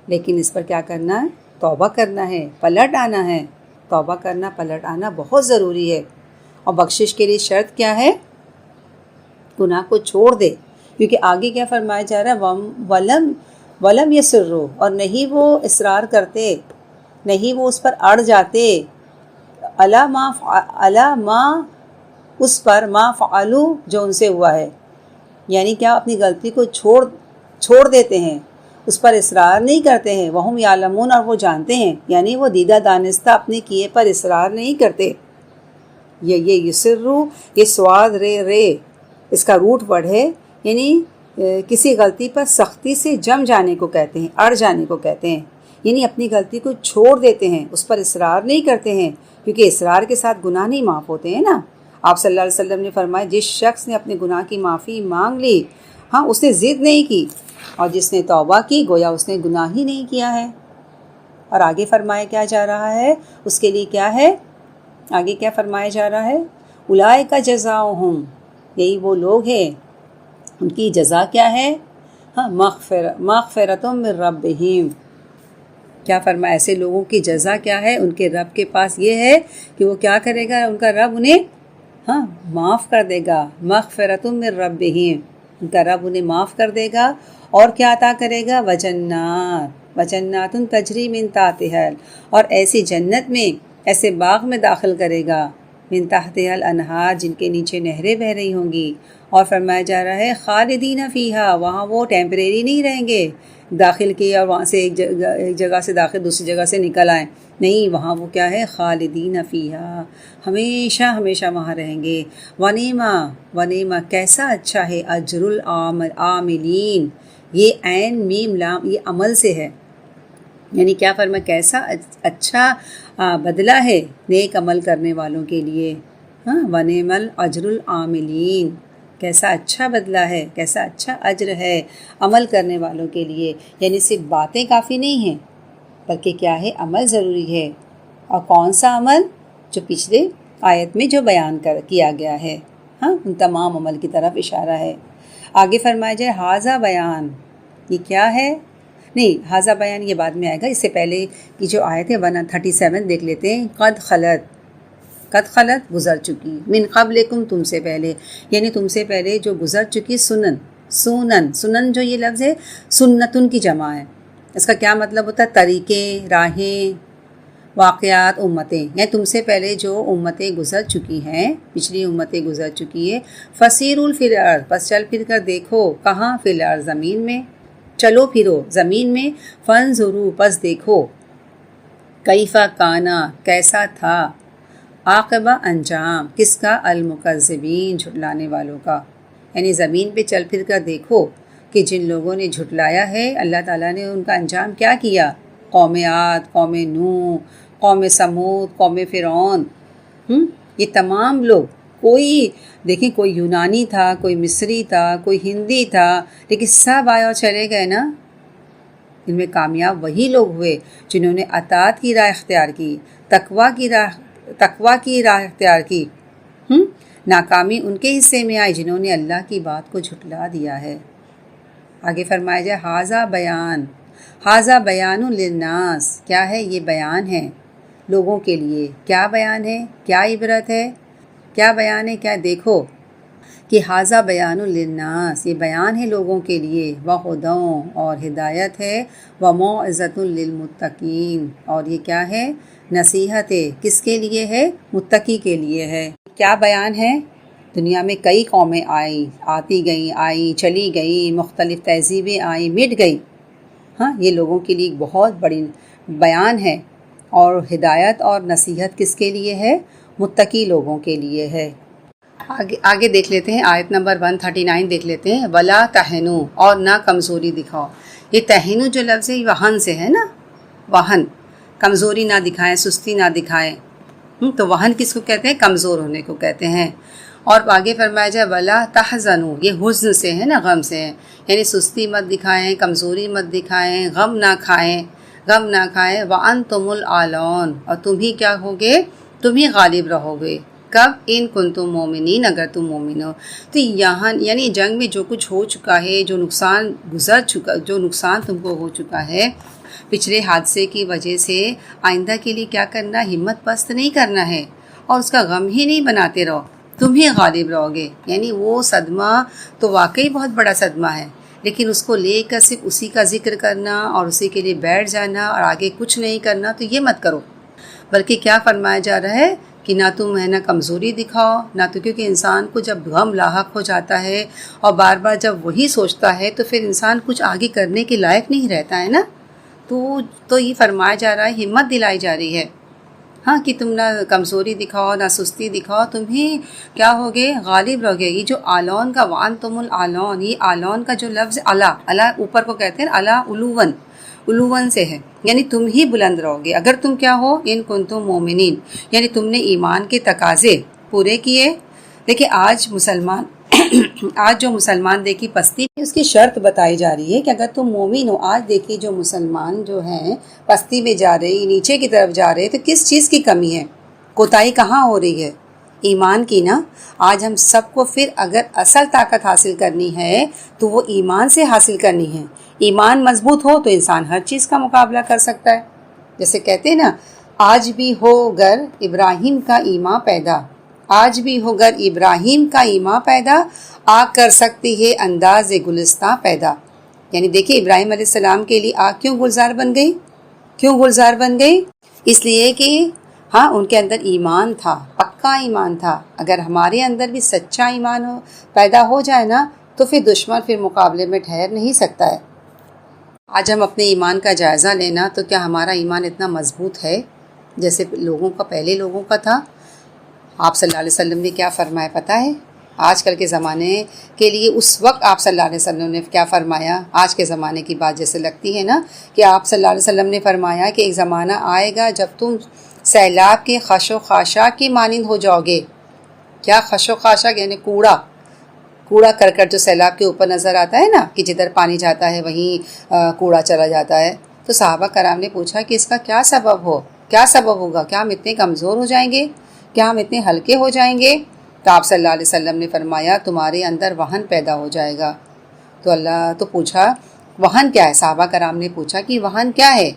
لیکن اس پر کیا کرنا ہے؟ توبہ کرنا ہے، پلٹ آنا ہے. توبہ کرنا، پلٹ آنا بہت ضروری ہے. اور بخشش کے لیے شرط کیا ہے؟ گناہ کو چھوڑ دے، کیونکہ آگے کیا فرمایا جا رہا ہے؟ ولم یسروا، اور نہیں وہ اصرار کرتے، نہیں وہ اس پر اڑ جاتے، الا ما اس پر ما فعلوا جو ان سے ہوا ہے، یعنی کیا اپنی غلطی کو چھوڑ دیتے ہیں، اس پر اصرار نہیں کرتے ہیں. وہم یعلمون، اور وہ جانتے ہیں، یعنی وہ دیدہ دانستہ اپنے کیے پر اصرار نہیں کرتے. یہ یسرو، یہ سواد رے اس کا روٹ ورڈ ہے، یعنی کسی غلطی پر سختی سے جم جانے کو کہتے ہیں، اڑ جانے کو کہتے ہیں، یعنی اپنی غلطی کو چھوڑ دیتے ہیں، اس پر اصرار نہیں کرتے ہیں، کیونکہ اصرار کے ساتھ گناہ نہیں معاف ہوتے ہیں نا. آپ صلی اللہ علیہ وسلم نے فرمایا جس شخص نے اپنے گناہ کی معافی مانگ لی، اس نے ضد نہیں کی، اور جس نے توبہ کی گویا اس نے گناہ ہی نہیں کیا ہے. اور آگے فرمایا کیا جا رہا ہے؟ اس کے لیے کیا ہے؟ آگے کیا فرمایا جا رہا ہے؟ اولئک جزاؤہم، یہی وہ لوگ ہیں، ان کی جزا کیا ہے؟ ہاں مغفرۃ من ربہم، کیا فرمایا ایسے لوگوں کی جزا کیا ہے، ان کے رب کے پاس یہ ہے کہ وہ کیا کرے گا، ان کا رب انہیں معاف کر دے گا، مغفرۃ من ربہم، ان کا رب انہیں معاف کر دے گا، اور کیا عطا کرے گا، وجنات تجری من تحتہا، اور ایسی جنت میں، ایسے باغ میں داخل کرے گا، من تحتہا الانہار، جن کے نیچے نہریں بہہ رہی ہوں گی، اور فرمایا جا رہا ہے خالدین فیہا، وہاں وہ ٹیمپریری نہیں رہیں گے، داخل کیے اور وہاں سے ایک جگہ سے داخل دوسری جگہ سے نکل آئیں، نہیں، وہاں وہ کیا ہے، خالدین فیہا، ہمیشہ ہمیشہ وہاں رہیں گے، ونعم کیسا اچھا ہے، اجر العاملین، یہ عین میم لام یہ عمل سے ہے، یعنی کیا فرمایا، کیسا اچھا بدلہ ہے نیک عمل کرنے والوں کے لیے، ونعم الاجر العاملین، کیسا اچھا بدلہ ہے، کیسا اچھا اجر ہے عمل کرنے والوں کے لیے، یعنی صرف باتیں کافی نہیں ہیں بلکہ کیا ہے، عمل ضروری ہے، اور کون سا عمل، جو پچھلے آیت میں جو بیان کیا گیا ہے، ان تمام عمل کی طرف اشارہ ہے۔ آگے فرمایا جائے ھذا بیان، یہ کیا ہے، نہیں ھذا بیان یہ بعد میں آئے گا، اس سے پہلے کی جو آیت ہے 137 دیکھ لیتے ہیں، قد خلت گزر چکی، من قبلکم تم سے پہلے، یعنی تم سے پہلے جو گزر چکی، سنن جو یہ لفظ ہے سنتن کی جمع ہے، اس کا کیا مطلب ہوتا ہے، طریقے، راہیں، واقعات، امتیں، یعنی تم سے پہلے جو امتیں گزر چکی ہیں، پچھلی امتیں گزر چکی ہے، فسیروا فی الارض، پس چل پھر کر دیکھو، کہاں، فی الارض زمین میں، چلو پھرو زمین میں، فانظروا پس دیکھو، کیف کانا کیسا تھا، عاقبہ انجام کس کا، المکذبین جھٹلانے والوں کا، یعنی زمین پہ چل پھر کر دیکھو کہ جن لوگوں نے جھٹلایا ہے اللہ تعالیٰ نے ان کا انجام کیا کیا، قوم عاد، قوم نوح، قوم سمود، قوم فرعون، یہ تمام لوگ، کوئی دیکھیں کوئی یونانی تھا، کوئی مصری تھا، کوئی ہندی تھا، لیکن سب آئے اور چلے گئے نا، ان میں کامیاب وہی لوگ ہوئے جنہوں نے اطاعت کی راہ اختیار کی، تقوی کی راہ اختیار کی، ناکامی ان کے حصے میں آئی جنہوں نے اللہ کی بات کو جھٹلا دیا ہے۔ آگے فرمایا جائے ھذا بیان للناس، کیا ہے، یہ بیان ہے لوگوں کے لیے، کیا بیان ہے، کیا عبرت ہے، کیا بیان ہے، کیا دیکھو کہ ھذا بیان للناس، یہ بیان ہے لوگوں کے لیے، وہدی اور ہدایت ہے، وموعظۃ للمتقین اور یہ کیا ہے، نصیحت ہے، کس کے لیے ہے، متقی کے لیے ہے۔ کیا بیان ہے، دنیا میں کئی قومیں آتی گئیں، چلی گئیں، مختلف تہذیبیں آئیں، مٹ گئی، یہ لوگوں کے لیے ایک بہت بڑی بیان ہے، اور ہدایت اور نصیحت کس کے لیے ہے، متقی لوگوں کے لیے ہے۔ آگے دیکھ لیتے ہیں، آیت نمبر 139 دیکھ لیتے ہیں، ولا تہنوا، اور نہ کمزوری دکھاؤ، یہ تہنوا جو لفظ ہے یہ وہن سے ہے نا، وہن، کمزوری نہ دکھائیں، سستی نہ دکھائیں، تو وہن کس کو کہتے ہیں، کمزور ہونے کو کہتے ہیں۔ اور آگے فرمایا جائے ولا تحزنوا، یہ حزن سے ہے نا، غم سے ہے، یعنی سستی مت دکھائیں، کمزوری مت دکھائیں، غم نہ کھائیں، وانتم الاعلون، اور تم ہی کیا ہوگے، تم ہی غالب رہو گے، کب، ان کنتم مومنین، اگر تم مومن ہو۔ تو یہاں یعنی جنگ میں جو کچھ ہو چکا ہے، جو نقصان تم کو ہو چکا ہے پچھلے حادثے کی وجہ سے، آئندہ کے لیے کیا کرنا، ہمت پست نہیں کرنا ہے، اور اس کا غم ہی نہیں بناتے رہو، تم ہی غالب رہو گے، یعنی وہ صدمہ تو واقعی بہت بڑا صدمہ ہے، لیکن اس کو لے کر صرف اسی کا ذکر کرنا اور اسی کے لیے بیٹھ جانا اور آگے کچھ نہیں کرنا، تو یہ مت کرو، بلکہ کیا فرمایا جا رہا ہے کہ نہ تم ہے نا کمزوری دکھاؤ، نہ تو، کیونکہ انسان کو جب غم لاحق ہو جاتا ہے اور بار بار جب وہی سوچتا ہے تو پھر انسان کچھ آگے کرنے کے لائق نہیں رہتا ہے نا، تو یہ فرمایا جا رہا ہے، ہمت دلائی جا رہی ہے، کہ تم نہ کمزوری دکھاؤ نہ سستی دکھاؤ، تم ہی کیا ہوگے، غالب رہو گے۔ یہ جو آلون کا وانتم الاعلون، یہ آلون کا جو لفظ الا اوپر کو کہتے ہیں، الا علون سے ہے، یعنی تم ہی بلند رہو گے اگر تم کیا ہو، ان کنتم مومنین، یعنی تم نے ایمان کے تقاضے پورے کیے۔ دیکھیں آج جو مسلمان دیکھی پستی، اس کی شرط بتائی جا رہی ہے کہ اگر تم مومن ہو، آج دیکھیے جو مسلمان جو ہیں پستی میں جا رہے، نیچے کی طرف جا رہے، تو کس چیز کی کمی ہے، کوتاہی کہاں ہو رہی ہے، ایمان کی نا، آج ہم سب کو پھر اگر اصل طاقت حاصل کرنی ہے تو وہ ایمان سے حاصل کرنی ہے۔ ایمان مضبوط ہو تو انسان ہر چیز کا مقابلہ کر سکتا ہے۔ جیسے کہتے ہیں نا، آج بھی ہو گر ابراہیم کا ایمان پیدا، آج بھی ہو گر ابراہیم کا ایمان پیدا، آگ کر سکتی ہے انداز گلستاں پیدا۔ یعنی دیکھیں ابراہیم علیہ السلام کے لیے آگ کیوں گلزار بن گئی؟ کیوں گلزار بن گئی؟ اس لیے کہ ان کے اندر ایمان تھا، پکا ایمان تھا۔ اگر ہمارے اندر بھی سچا ایمان پیدا ہو جائے نا تو پھر دشمن پھر مقابلے میں ٹھہر نہیں سکتا ہے۔ آج ہم اپنے ایمان کا جائزہ لینا تو کیا ہمارا ایمان اتنا مضبوط ہے جیسے پہلے لوگوں کا تھا؟ آپ صلی اللہ علیہ وسلم نے کیا فرمایا پتہ ہے؟ آج کل کے زمانے کے لیے اس وقت آپ صلی اللہ علیہ وسلم نے کیا فرمایا؟ آج کے زمانے کی بات جیسے لگتی ہے نا کہ آپ صلی اللہ علیہ وسلم نے فرمایا کہ ایک زمانہ آئے گا جب تم سیلاب کے خش و خاشاک کی مانند ہو جاؤ گے۔ کیا خش و خاشاک؟ یعنی کوڑا کرکٹ جو سیلاب کے اوپر نظر آتا ہے نا کہ جدھر پانی جاتا ہے وہیں کوڑا چلا جاتا ہے۔ تو صحابہ کرام نے پوچھا کہ اس کا کیا سبب ہوگا؟ کیا ہم اتنے کمزور ہو جائیں گے؟ کیا ہم اتنے ہلکے ہو جائیں گے؟ تو آپ صلی اللہ علیہ وسلم نے فرمایا تمہارے اندر وہن پیدا ہو جائے گا۔ تو پوچھا وہن کیا ہے؟ صحابہ کرام نے پوچھا کہ وہن کیا ہے،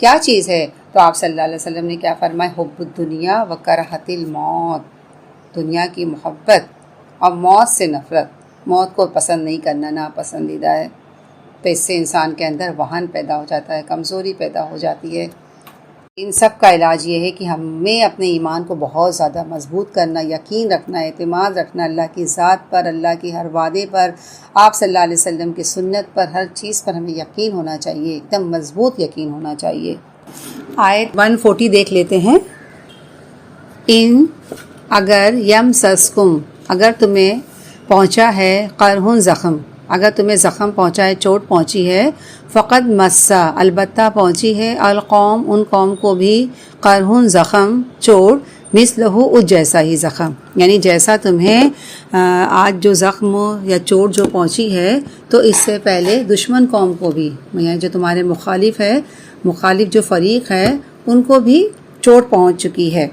کیا چیز ہے؟ تو آپ صلی اللہ علیہ وسلم نے کیا فرمایا؟ حب الدنیا و کراہت الموت، دنیا کی محبت اور موت سے نفرت، موت کو پسند نہیں کرنا، ناپسندیدہ ہے۔ تو اس سے انسان کے اندر وہن پیدا ہو جاتا ہے، کمزوری پیدا ہو جاتی ہے۔ ان سب کا علاج یہ ہے کہ ہمیں اپنے ایمان کو بہت زیادہ مضبوط کرنا، یقین رکھنا، اعتماد رکھنا اللہ کی ذات پر، اللہ کی ہر وعدے پر، آپ صلی اللہ علیہ وسلم کی سنت پر، ہر چیز پر ہمیں یقین ہونا چاہیے، ایک دم مضبوط یقین ہونا چاہیے۔ آیت 140 دیکھ لیتے ہیں۔ ان اگر یمسسکم، اگر تمہیں پہنچا ہے قرحن زخم، اگر تمہیں زخم پہنچا ہے، چوٹ پہنچی ہے، فقط مسا، البتہ پہنچی ہے، القوم، ان قوم کو بھی، قرحن زخم، چوٹ، مثلہ اس جیسا ہی زخم، یعنی جیسا تمہیں آج جو زخم یا چوٹ جو پہنچی ہے تو اس سے پہلے دشمن قوم کو بھی، یعنی جو تمہارے مخالف جو فریق ہے ان کو بھی چوٹ پہنچ چکی ہے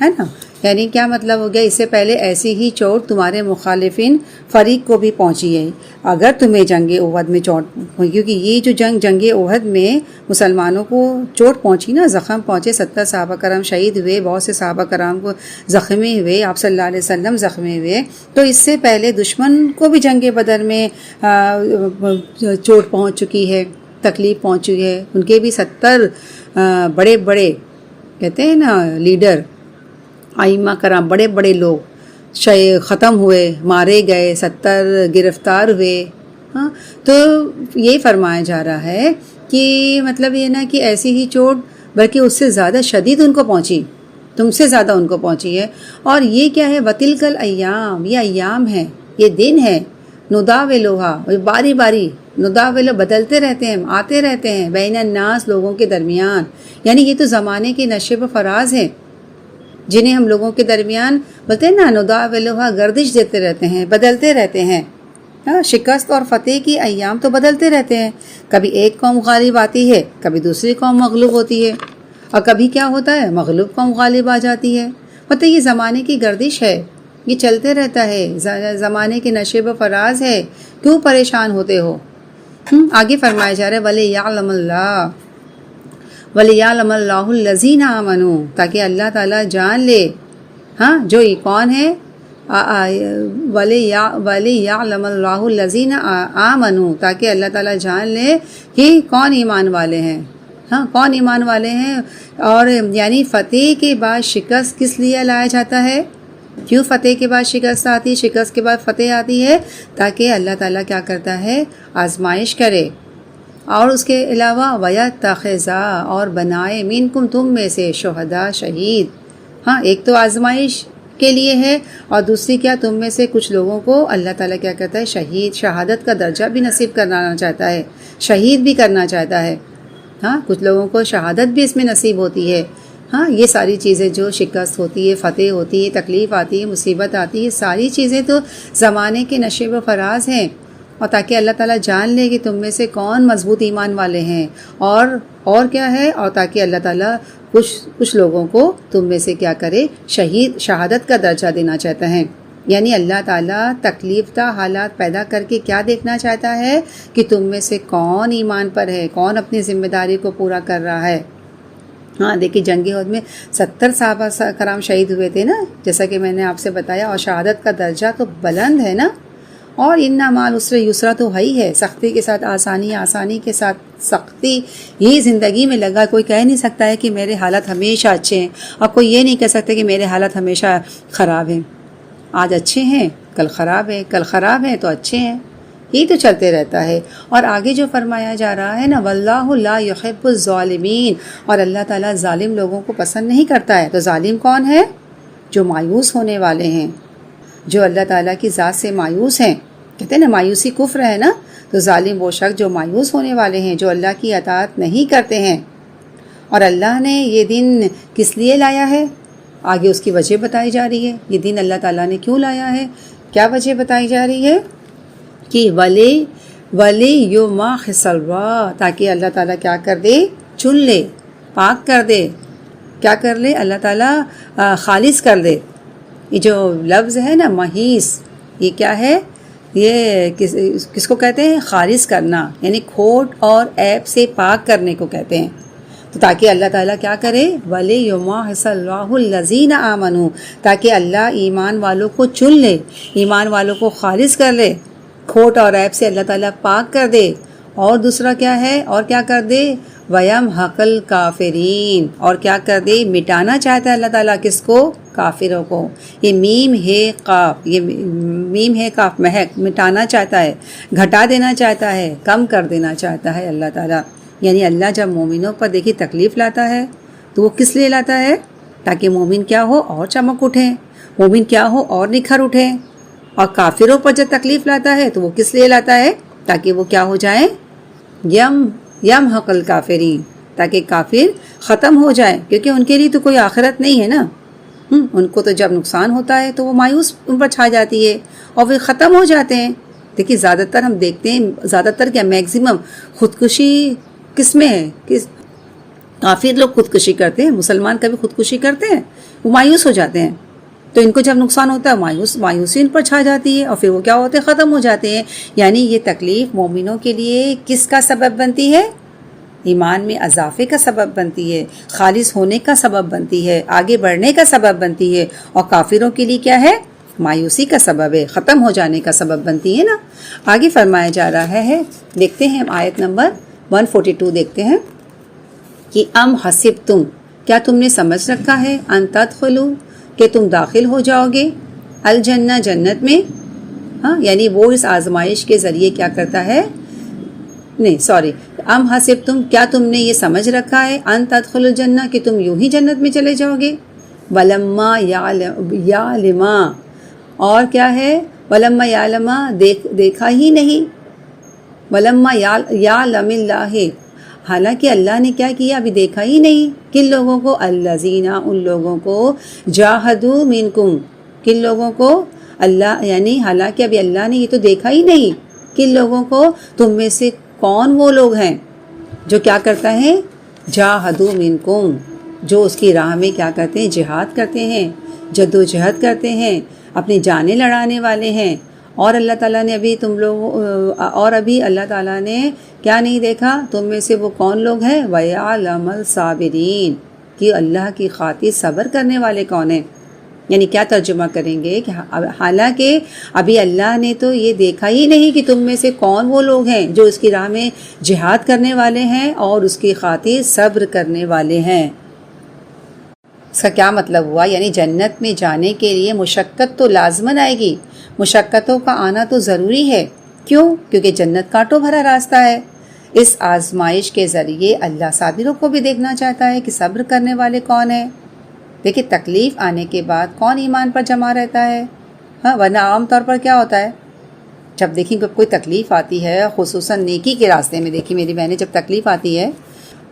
نا۔ یعنی کیا مطلب ہو گیا؟ اس سے پہلے ایسی ہی چوٹ تمہارے مخالفین فریق کو بھی پہنچی ہے۔ اگر تمہیں جنگ احد میں چوٹ، کیونکہ یہ جو جنگ احد میں مسلمانوں کو چوٹ پہنچی نا، زخم پہنچے، 70 صحابہ کرام شہید ہوئے، بہت سے صحابہ کرام کو زخمی ہوئے، آپ صلی اللہ علیہ وسلم زخمی ہوئے، تو اس سے پہلے دشمن کو بھی جنگ بدر میں چوٹ پہنچ چکی ہے، تکلیف پہنچی ہے۔ ان کے بھی 70 بڑے بڑے کہتے ہیں نا لیڈر، ائمہ کرام، بڑے بڑے لوگ ختم ہوئے، مارے گئے، 70 گرفتار ہوئے۔ تو یہ فرمایا جا رہا ہے کہ مطلب یہ نا کہ ایسی ہی چوٹ بلکہ اس سے زیادہ شدید ان کو پہنچی، تم سے زیادہ ان کو پہنچی ہے۔ اور یہ کیا ہے؟ وَتِلْكَ الْأَيَّامِ، یہ ایام ہے، یہ دن ہے، نُدَاوِلُهَا، باری باری، نداولو بدلتے رہتے ہیں، آتے رہتے ہیں، بین الناس، لوگوں کے درمیان۔ یعنی یہ تو زمانے کے نشیب و فراز ہیں جنہیں ہم لوگوں کے درمیان بولتے ہیں نا، نداولوہا، گردش دیتے رہتے ہیں، بدلتے رہتے ہیں۔ شکست اور فتح کی ایام تو بدلتے رہتے ہیں، کبھی ایک قوم غالب آتی ہے، کبھی دوسری قوم مغلوب ہوتی ہے، اور کبھی کیا ہوتا ہے؟ مغلوب قوم غالب آ جاتی ہے۔ مطلب یہ زمانے کی گردش ہے، یہ چلتے رہتا ہے، زمانے کے نشیب و فراز ہے، کیوں پریشان ہوتے ہو؟ آگے فرمایا جا رہا ہے وَلِيَعْلَمَ اللَّهُ الَّذِينَ آمَنُوا، تاکہ اللہ تعالیٰ جان لے، جو یہ کون ہے؟ وَلِيَعْلَمَ اللَّهُ الَّذِينَ آمَنُوا، تاکہ اللہ تعالیٰ جان لے کہ کون ایمان والے ہیں، کون ایمان والے ہیں۔ اور یعنی فتح کے بعد شکست کس لیے لایا جاتا ہے؟ کیوں فتح کے بعد شکست آتی ہے، شکست کے بعد فتح آتی ہے؟ تاکہ اللہ تعالیٰ کیا کرتا ہے؟ آزمائش کرے، اور اس کے علاوہ وَيَتَّخِذَا، اور بنائے، مِنکم، تم میں سے، شہداء، شہید۔ ایک تو آزمائش کے لیے ہے، اور دوسری کیا؟ تم میں سے کچھ لوگوں کو اللہ تعالیٰ کیا کرتا ہے؟ شہادت کا درجہ بھی نصیب کرانا چاہتا ہے، شہید بھی کرنا چاہتا ہے۔ کچھ لوگوں کو شہادت بھی اس میں نصیب ہوتی ہے۔ یہ ساری چیزیں جو شکست ہوتی ہے، فتح ہوتی ہے، تکلیف آتی ہے، مصیبت آتی ہے، ساری چیزیں تو زمانے کے نشیب و فراز ہیں، اور تاکہ اللہ تعالیٰ جان لے کہ تم میں سے کون مضبوط ایمان والے ہیں، اور کیا ہے؟ اور تاکہ اللہ تعالیٰ کچھ لوگوں کو تم میں سے کیا کرے شہادت کا درجہ دینا چاہتا ہے. یعنی اللہ تعالیٰ تکلیف دہ حالات پیدا کر کے کیا دیکھنا چاہتا ہے کہ تم میں سے کون ایمان پر ہے، کون اپنی ذمہ داری کو پورا کر رہا ہے. ہاں دیکھیے جنگ احد میں 70 صحابہ کرام شہید ہوئے تھے نا، جیسا کہ میں نے آپ سے بتایا، اور شہادت کا درجہ تو بلند ہے نا. اور ان مع العسر یسرا تو ہے ہی ہے، سختی کے ساتھ آسانی، آسانی کے ساتھ سختی. یہی زندگی میں لگا. کوئی کہہ نہیں سکتا ہے کہ میرے حالات ہمیشہ اچھے ہیں، اور کوئی یہ نہیں کہہ سکتا کہ میرے حالات ہمیشہ خراب ہیں. آج اچھے ہیں کل خراب ہیں، کل خراب ہیں تو اچھے ہیں، یہی تو چلتے رہتا ہے. اور آگے جو فرمایا جا رہا ہے نا، واللہ لا یحب الظالمین، اور اللہ تعالیٰ ظالم لوگوں کو پسند نہیں کرتا ہے. تو ظالم کون ہے؟ جو مایوس ہونے والے ہیں، جو اللہ تعالیٰ کی ذات سے مایوس ہیں. کہتے ہیں نا مایوسی کفر ہے نا. تو ظالم وہ شخص جو مایوس ہونے والے ہیں، جو اللہ کی اطاعت نہیں کرتے ہیں. اور اللہ نے یہ دن کس لیے لایا ہے؟ آگے اس کی وجہ بتائی جا رہی ہے. یہ دن اللہ تعالیٰ نے کیوں لایا ہے؟ کیا وجہ بتائی جا رہی ہے؟ کہ ولی یوما خسلوا، تاکہ اللہ تعالیٰ کیا کر دے؟ چن لے، پاک کر دے. کیا کر لے؟ اللہ تعالیٰ خالص کر دے. یہ جو لفظ ہے نا محیص، یہ کیا ہے؟ یہ کس کو کہتے ہیں؟ خالص کرنا، یعنی کھوٹ اور عیب سے پاک کرنے کو کہتے ہیں. تو تاکہ اللہ تعالیٰ کیا کرے؟ وَلِيُمَحِّصَ اللَّهُ الَّذِينَ آمَنُوا، تاکہ اللہ ایمان والوں کو چن لے، ایمان والوں کو خالص کر لے، کھوٹ اور عیب سے اللہ تعالیٰ پاک کر دے. اور دوسرا کیا ہے؟ اور کیا کر دے؟ وَيَمْحَقَ الْكَافِرِينَ، اور کیا کر دے؟ مٹانا چاہتا ہے اللہ تعالیٰ کس کو؟ کافروں کو. یہ میم ہے قاف، یہ میم ہے قاف، محق، مٹانا چاہتا ہے، گھٹا دینا چاہتا ہے، کم کر دینا چاہتا ہے اللہ تعالیٰ. یعنی اللہ جب مومنوں پر دیکھی تکلیف لاتا ہے تو وہ کس لیے لاتا ہے؟ تاکہ مومن کیا ہو؟ اور چمک اٹھیں، مومن کیا ہو؟ اور نکھر اٹھیں. اور کافروں پر جب تکلیف لاتا ہے تو وہ کس لیے لاتا ہے؟ تاکہ وہ کیا ہو جائیں؟ یمحق الکافرین، تاکہ کافر ختم ہو جائے. کیونکہ ان کے لیے تو کوئی آخرت نہیں ہے نا. ان کو تو جب نقصان ہوتا ہے تو وہ مایوس ان پر چھا جاتی ہے اور وہ ختم ہو جاتے ہیں. دیکھیے زیادہ تر ہم دیکھتے ہیں، زیادہ تر کیا میکزیمم خودکشی کس میں ہے؟ کافر لوگ خودکشی کرتے ہیں، مسلمان کبھی خودکشی کرتے ہیں؟ وہ مایوس ہو جاتے ہیں. تو ان کو جب نقصان ہوتا ہے مایوسی ان پر چھا جاتی ہے اور پھر وہ کیا ہوتے ہیں؟ ختم ہو جاتے ہیں. یعنی یہ تکلیف مومنوں کے لیے کس کا سبب بنتی ہے؟ ایمان میں اضافے کا سبب بنتی ہے، خالص ہونے کا سبب بنتی ہے، آگے بڑھنے کا سبب بنتی ہے. اور کافروں کے لیے کیا ہے؟ مایوسی کا سبب ہے، ختم ہو جانے کا سبب بنتی ہے نا. آگے فرمایا جا رہا ہے، دیکھتے ہیں آیت نمبر 142 دیکھتے ہیں کہ ام حسبتم، کیا تم نے سمجھ رکھا ہے، ان تدخلوا، کہ تم داخل ہو جاؤ گے، الجنہ، جنت میں. ہاں یعنی وہ اس آزمائش کے ذریعے کیا کرتا ہے؟ نہیں سوری، ام حسبتم، کیا تم نے یہ سمجھ رکھا ہے، ان تدخلوا الجنہ، کہ تم یوں ہی جنت میں چلے جاؤ گے. ولما یعلما، اور کیا ہے؟ ولما یعلما، دیکھا ہی نہیں. ولما یعلم اللہ، حالانکہ اللہ نے کیا کیا؟ ابھی دیکھا ہی نہیں. کن لوگوں کو؟ الذین، ان لوگوں کو، جاہدوا منکم، کن لوگوں کو؟ اللہ، یعنی حالانکہ ابھی اللہ نے یہ تو دیکھا ہی نہیں. کن لوگوں کو؟ تم میں سے کون وہ لوگ ہیں جو کیا کرتا ہے؟ جاہدوا منکم، جو اس کی راہ میں کیا کرتے ہیں؟ جہاد کرتے ہیں، جد و جہد کرتے ہیں، اپنی جانیں لڑانے والے ہیں. اور اللہ تعالیٰ نے ابھی اللہ تعالیٰ نے کیا نہیں دیکھا؟ تم میں سے وہ کون لوگ ہیں؟ وَيَعْلَمَ الصَّابِرِينَ، کہ اللہ کی خاطر صبر کرنے والے کون ہیں. یعنی کیا ترجمہ کریں گے کہ حالانکہ ابھی اللہ نے تو یہ دیکھا ہی نہیں کہ تم میں سے کون وہ لوگ ہیں جو اس کی راہ میں جہاد کرنے والے ہیں اور اس کی خاطر صبر کرنے والے ہیں. اس کا کیا مطلب ہوا؟ یعنی جنت میں جانے کے لیے مشقت تو لازماً آئے گی، مشقتوں کا آنا تو ضروری ہے. کیوں؟ کیونکہ جنت کانٹوں بھرا راستہ ہے. اس آزمائش کے ذریعے اللہ صابروں کو بھی دیکھنا چاہتا ہے کہ صبر کرنے والے کون ہیں. دیکھیں تکلیف آنے کے بعد کون ایمان پر جمع رہتا ہے؟ ہاں ورنہ عام طور پر کیا ہوتا ہے، جب دیکھیں کوئی تکلیف آتی ہے، خصوصاً نیکی کے راستے میں، دیکھیں میری بہنیں، جب تکلیف آتی ہے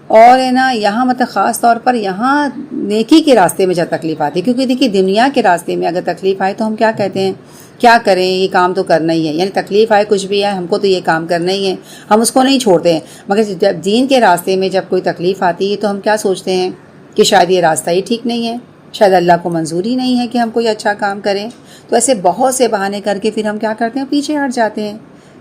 اور ہے نا یہاں مطلب خاص طور پر یہاں نیکی کے راستے میں جب تکلیف آتی ہے، کیونکہ دیکھیے دنیا کے راستے میں اگر تکلیف آئے تو ہم کیا کہتے ہیں؟ کیا کریں، یہ کام تو کرنا ہی ہے. یعنی تکلیف آئے کچھ بھی آئے ہم کو تو یہ کام کرنا ہی ہے، ہم اس کو نہیں چھوڑتے ہیں. مگر جب دین کے راستے میں جب کوئی تکلیف آتی ہے تو ہم کیا سوچتے ہیں کہ شاید یہ راستہ ہی ٹھیک نہیں ہے، شاید اللہ کو منظور ہی نہیں ہے کہ ہم کوئی اچھا کام کریں۔ تو ایسے بہت سے بہانے کر کے پھر ہم کیا کرتے ہیں، پیچھے ہٹ جاتے ہیں،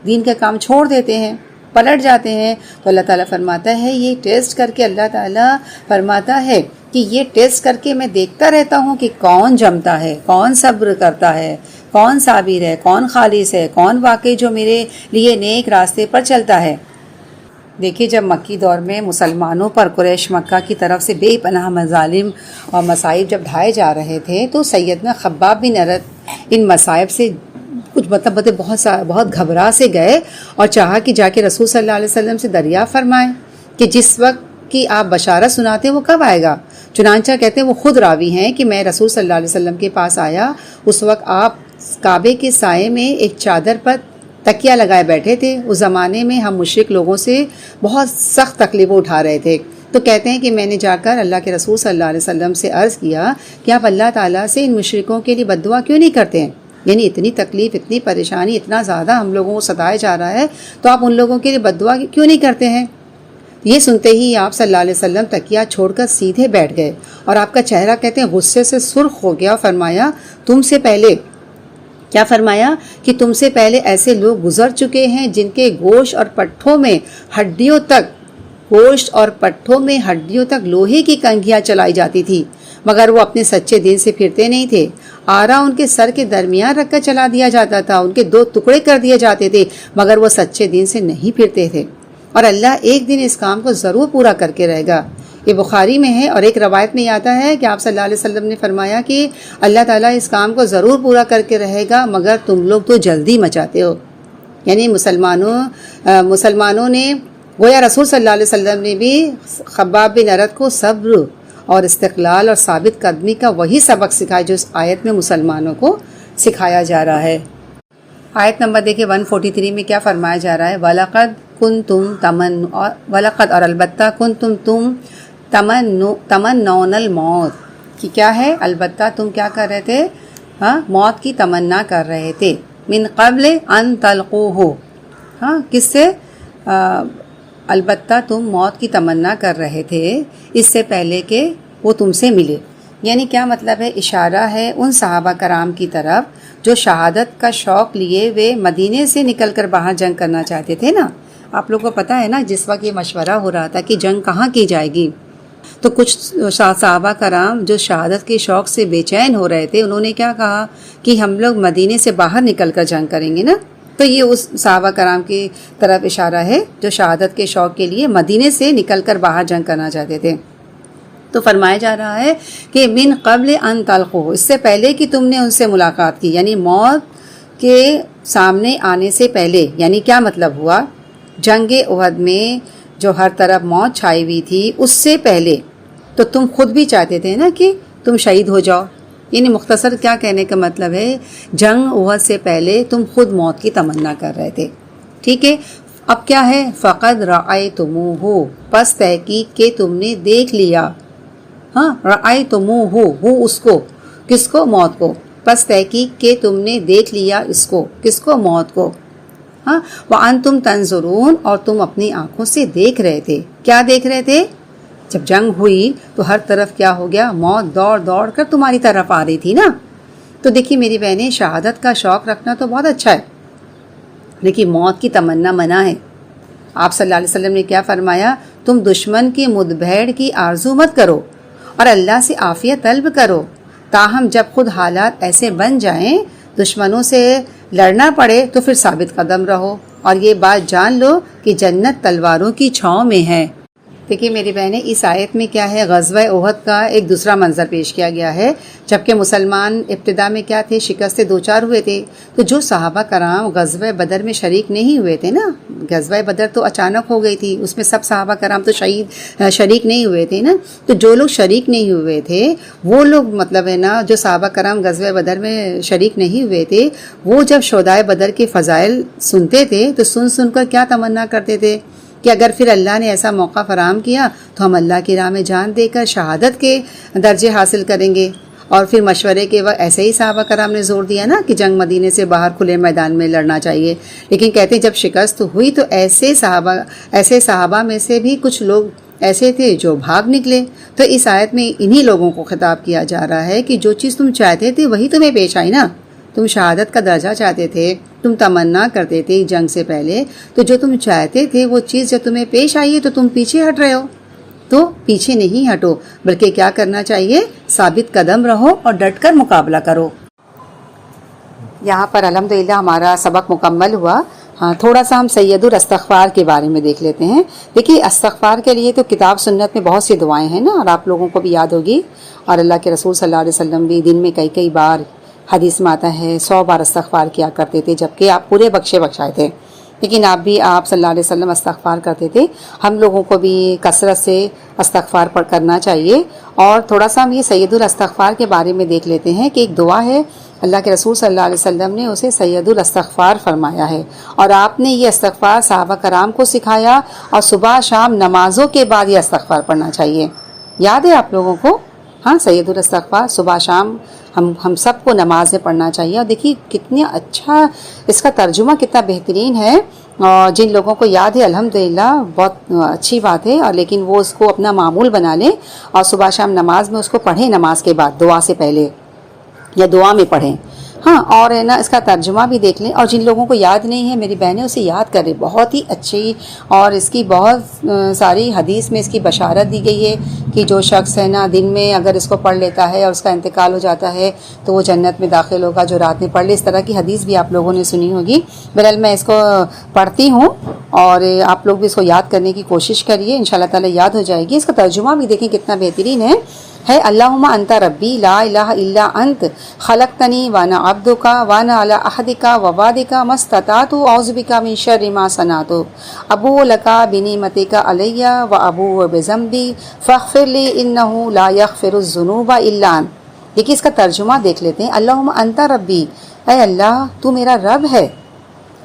دین کا کام چھوڑ دیتے ہیں، پلٹ جاتے ہیں۔ تو اللہ تعالیٰ فرماتا ہے یہ ٹیسٹ کر کے، اللہ تعالیٰ فرماتا ہے کہ یہ ٹیسٹ کر کے میں دیکھتا رہتا ہوں کہ کون جمتا ہے، کون صبر کرتا ہے، کون صابر ہے، کون خالص ہے، کون واقعی جو میرے لیے نیک راستے پر چلتا ہے۔ دیکھیے جب مکی دور میں مسلمانوں پر قریش مکہ کی طرف سے بے پناہ مظالم اور مصائب جب ڈھائے جا رہے تھے تو سیدنا خباب بن ارت ان مصائب سے کچھ بہت گھبرا سے گئے اور چاہا کہ جا کے رسول صلی اللہ علیہ وسلم سے دریافت فرمائیں کہ جس وقت کی آپ بشارت سناتے ہیں وہ کب آئے گا۔ چنانچہ کہتے ہیں وہ خود راوی ہیں کہ میں رسول صلی اللہ علیہ وسلم کے پاس آیا، اس وقت آپ کعبے کے سائے میں ایک چادر پر تکیہ لگائے بیٹھے تھے۔ اس زمانے میں ہم مشرک لوگوں سے بہت سخت تکلیفیں اٹھا رہے تھے۔ تو کہتے ہیں کہ میں نے جا کر اللہ کے رسول صلی اللہ علیہ وسلم سے عرض کیا کہ آپ اللہ تعالیٰ سے ان مشرکوں کے لیے بد دعا کیوں نہیں کرتے ہیں، یعنی اتنی تکلیف، اتنی پریشانی، اتنا زیادہ ہم لوگوں کو ستایا جا رہا ہے تو آپ ان لوگوں کے لیے بد دعا کیوں نہیں کرتے ہیں۔ یہ سنتے ہی آپ صلی اللہ علیہ وسلم تکیہ چھوڑ کر سیدھے بیٹھ گئے اور آپ کا چہرہ کہتے ہیں غصے سے سرخ ہو گیا اور فرمایا تم سے پہلے کیا فرمایا کہ تم سے پہلے ایسے لوگ گزر چکے ہیں جن کے گوشت اور پٹھوں میں ہڈیوں تک لوہے کی کنگھیاں چلائی جاتی تھی، مگر وہ اپنے سچے دین سے پھرتے نہیں تھے۔ آرا ان کے سر کے درمیان رکھ کر چلا دیا جاتا تھا، ان کے 2 ٹکڑے کر دیے جاتے تھے، مگر وہ سچے دین سے نہیں پھرتے تھے، اور اللہ ایک دن اس کام کو ضرور پورا کر کے رہے گا۔ یہ بخاری میں ہے اور ایک روایت میں آتا ہے کہ آپ صلی اللہ علیہ وسلم نے فرمایا کہ اللہ تعالیٰ اس کام کو ضرور پورا کر کے رہے گا، مگر تم لوگ تو جلدی مچاتے ہو۔ یعنی مسلمانوں نے گویا رسول صلی اللہ علیہ وسلم نے بھی خباب بن ارت کو صبر اور استقلال اور ثابت قدمی کا وہی سبق سکھایا جو اس آیت میں مسلمانوں کو سکھایا جا رہا ہے۔ آیت نمبر دیکھیں 143 میں کیا فرمایا جا رہا ہے، وَلَقَدْ اور البتہ تم تمنون الموت، کہ کیا ہے، البتہ تم کیا کر رہے تھے، موت کی تمنا کر رہے تھے، من قبل ان تلقوہ، کس سے، البتہ تم موت کی تمنا کر رہے تھے اس سے پہلے کہ وہ تم سے ملے۔ یعنی کیا مطلب ہے، اشارہ ہے ان صحابہ کرام کی طرف جو شہادت کا شوق لیے ہوئے مدینے سے نکل کر باہر جنگ کرنا چاہتے تھے نا۔ آپ لوگوں کو پتہ ہے نا، جس وقت یہ مشورہ ہو رہا تھا کہ جنگ کہاں کی جائے گی، تو کچھ صحابہ کرام جو شہادت کے شوق سے بے چین ہو رہے تھے، انہوں نے کیا کہا کہ ہم لوگ مدینے سے باہر نکل کر جنگ کریں گے نا۔ تو یہ اس صحابہ کرام کی طرف اشارہ ہے جو شہادت کے شوق کے لیے مدینے سے نکل کر باہر جنگ کرنا چاہتے تھے۔ تو فرمایا جا رہا ہے کہ من قبل ان تلقوا، اس سے پہلے کہ تم نے ان سے ملاقات کی، یعنی موت کے سامنے آنے سے پہلے۔ یعنی کیا مطلب ہوا، جنگ احد میں جو ہر طرف موت چھائی ہوئی تھی اس سے پہلے تو تم خود بھی چاہتے تھے نا کہ تم شہید ہو جاؤ۔ یعنی مختصر کیا کہنے کا مطلب ہے، جنگ احد سے پہلے تم خود موت کی تمنا کر رہے تھے، ٹھیک ہے۔ اب کیا ہے، فقد رأیتموہ، پس تحقیق کہ تم نے دیکھ لیا، رأیتموہ، وہ اس کو، کس کو، موت کو، پس تحقیق کہ تم نے دیکھ لیا اس کو، کس کو، موت کو۔ وَأَنْتُمْ تَنْظُرُونَ، اور تم اپنی آنکھوں سے دیکھ رہے تھے۔ کیا دیکھ رہے تھے، جب جنگ ہوئی تو ہر طرف کیا ہو گیا، موت دوڑ دوڑ کر تمہاری طرف آ رہی تھی نا۔ تو دیکھیے میری بہنیں، شہادت کا شوق رکھنا تو بہت اچھا ہے، لیکن موت کی تمنا منع ہے۔ آپ صلی اللہ علیہ وسلم نے کیا فرمایا، تم دشمن کی مدبھیڑ کی آرزو مت کرو اور اللہ سے عافیت طلب کرو، تاہم جب خود حالات ایسے بن جائیں دشمنوں سے لڑنا پڑے تو پھر ثابت قدم رہو، اور یہ بات جان لو کہ جنت تلواروں کی چھاؤں میں ہے۔ دیکھیے میری بہنیں، اس آیت میں کیا ہے، غزوہ احد کا ایک دوسرا منظر پیش کیا گیا ہے۔ جبکہ مسلمان ابتدا میں کیا تھے، شکست دوچار ہوئے تھے، تو جو صحابہ کرام غزوہ بدر میں شریک نہیں ہوئے تھے نا، غزوہ بدر تو اچانک ہو گئی تھی، اس میں سب صحابہ کرام تو شریک نہیں ہوئے تھے نا، تو جو لوگ شریک نہیں ہوئے تھے وہ لوگ مطلب ہے نا، جو صحابہ کرام غزوہ بدر میں شریک نہیں ہوئے تھے، وہ جب شہدائے بدر کے فضائل سنتے تھے تو سن کر کیا تمنا کرتے تھے کہ اگر پھر اللہ نے ایسا موقع فراہم کیا تو ہم اللہ کی راہ میں جان دے کر شہادت کے درجے حاصل کریں گے۔ اور پھر مشورے کے وقت ایسے ہی صحابہ کرام نے زور دیا نا کہ جنگ مدینے سے باہر کھلے میدان میں لڑنا چاہیے، لیکن کہتے ہیں جب شکست ہوئی تو ایسے صحابہ میں سے بھی کچھ لوگ ایسے تھے جو بھاگ نکلے۔ تو اس آیت میں انہی لوگوں کو خطاب کیا جا رہا ہے کہ جو چیز تم چاہتے تھے وہی تمہیں پیش آئی نا۔ تم شہادت کا درجہ چاہتے تھے، تم تمنا کرتے تھے جنگ سے پہلے، تو جو تم چاہتے تھے وہ چیز جب تمہیں پیش آئی ہے تو تم پیچھے ہٹ رہے ہو۔ تو پیچھے نہیں ہٹو، بلکہ کیا کرنا چاہیے؟ ثابت قدم رہو اور ڈٹ کر مقابلہ کرو۔ یہاں پر الحمدللہ ہمارا سبق مکمل ہوا۔ ہاں، تھوڑا سا ہم سید الاستغفار کے بارے میں دیکھ لیتے ہیں۔ دیکھیے، استغفار کے لیے تو کتاب سنت میں بہت سی دعائیں ہیں نا، اور آپ لوگوں کو بھی یاد ہوگی، اور اللہ کے رسول صلی اللہ علیہ وسلم بھی دن میں کئی بار، حدیث میں آتا ہے 100 بار استغفار کیا کرتے تھے، جبکہ آپ پورے بخشائے تھے، لیکن آپ صلی اللہ علیہ وسلم استغفار کرتے تھے۔ ہم لوگوں کو بھی کثرت سے استغفار کرنا چاہیے۔ اور تھوڑا سا ہم یہ سید الاستغفار کے بارے میں دیکھ لیتے ہیں کہ ایک دعا ہے، اللہ کے رسول صلی اللہ علیہ وسلم نے اسے سید الاستغفار فرمایا ہے، اور آپ نے یہ استغفار صحابہ کرام کو سکھایا، اور صبح شام نمازوں کے بعد یہ استغفار پڑھنا چاہیے۔ یاد ہے آپ لوگوں کو؟ ہاں، سید الاستغفار صبح شام ہم سب کو نماز میں پڑھنا چاہیے۔ اور دیکھیے کتنا اچھا اس کا ترجمہ کتنا بہترین ہے، اور جن لوگوں کو یاد ہے الحمدللہ بہت اچھی بات ہے، اور لیکن وہ اس کو اپنا معمول بنا لیں اور صبح شام نماز میں اس کو پڑھیں، نماز کے بعد دعا سے پہلے یا دعا میں پڑھیں۔ ہاں، اور ہے نا اس کا ترجمہ بھی دیکھ لیں، اور جن لوگوں کو یاد نہیں ہے میری بہنیں اسے یاد کریں، بہت ہی اچھی، اور اس کی بہت ساری حدیث میں اس کی بشارت دی گئی ہے کہ جو شخص ہے نا دن میں اگر اس کو پڑھ لیتا ہے اور اس کا انتقال ہو جاتا ہے تو وہ جنت میں داخل ہوگا، جو رات میں پڑھ لے۔ اس طرح کی حدیث بھی آپ لوگوں نے سنی ہوگی۔ بہرحال میں اس کو پڑھتی ہوں، اور آپ لوگ بھی اس کو یاد کرنے کی کوشش کریے، انشاءاللہ تعالی یاد ہو جائے گی۔ اس کا ترجمہ بھی دیکھیں کتنا بہترین ہے اللہم انت ربی لا الہ الا انت خلقتنی وانا عبدک وانا علی عہدک ووعدک ما استطعت اعوذ بک من شر ما صنعت ابوء لک بنعمتک علی وابوء بذنبی فاغفر لی انہ لا یغفر الذنوب الا انت۔ دیکھیے اس کا ترجمہ دیکھ لیتے ہیں۔ اللہم انت ربی، اے اللہ تو میرا رب ہے۔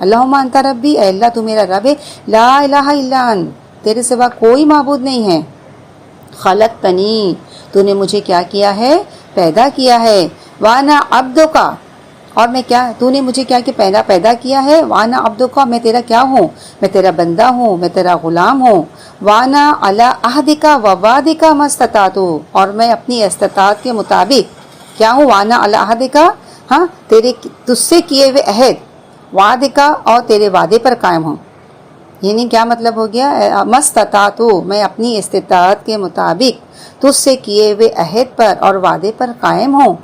اللہم انت ربی، اے اللہ تو میرا رب ہے۔ لا الہ الا انت، تیرے سوا کوئی معبود نہیں ہے۔ خلقتنی، تو نے مجھے کیا کیا ہے؟ پیدا کیا ہے۔ وانا عبدکا، اور میں کیا، تو نے مجھے کیا کہ پیدا کیا ہے۔ وانا عبدکا، میں تیرا کیا ہوں؟ میں تیرا بندہ ہوں، میں تیرا غلام ہوں۔ وانا علی عہدک ووعدک ما استطعت، اور میں اپنی استطاعت کے مطابق کیا ہوں؟ وانا علی عہدک، ہاں تیرے تجھ سے کیے ہوئے عہد، وعدک، اور تیرے وعدے پر قائم ہوں۔ یعنی کیا مطلب ہو گیا؟ مستطاعت، میں اپنی استطاعت کے مطابق تجھ سے کیے ہوئے عہد پر اور وعدے پر قائم ہوں۔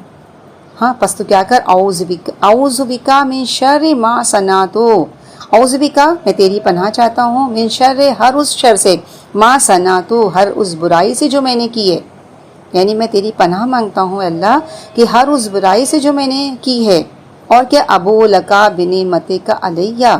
ہاں، پس تو کیا کر؟ اعوذ بک من شر ما صنعت، اعوذ بک، میں تیری پناہ چاہتا ہوں، من شر، ہر اس شر سے، ما صنعت، ہر اس برائی سے جو میں نے کی ہے۔ یعنی میں تیری پناہ مانگتا ہوں اللہ کہ ہر اس برائی سے جو میں نے کی ہے۔ اور کیا؟ ابوء لک بنعمتک علیہ،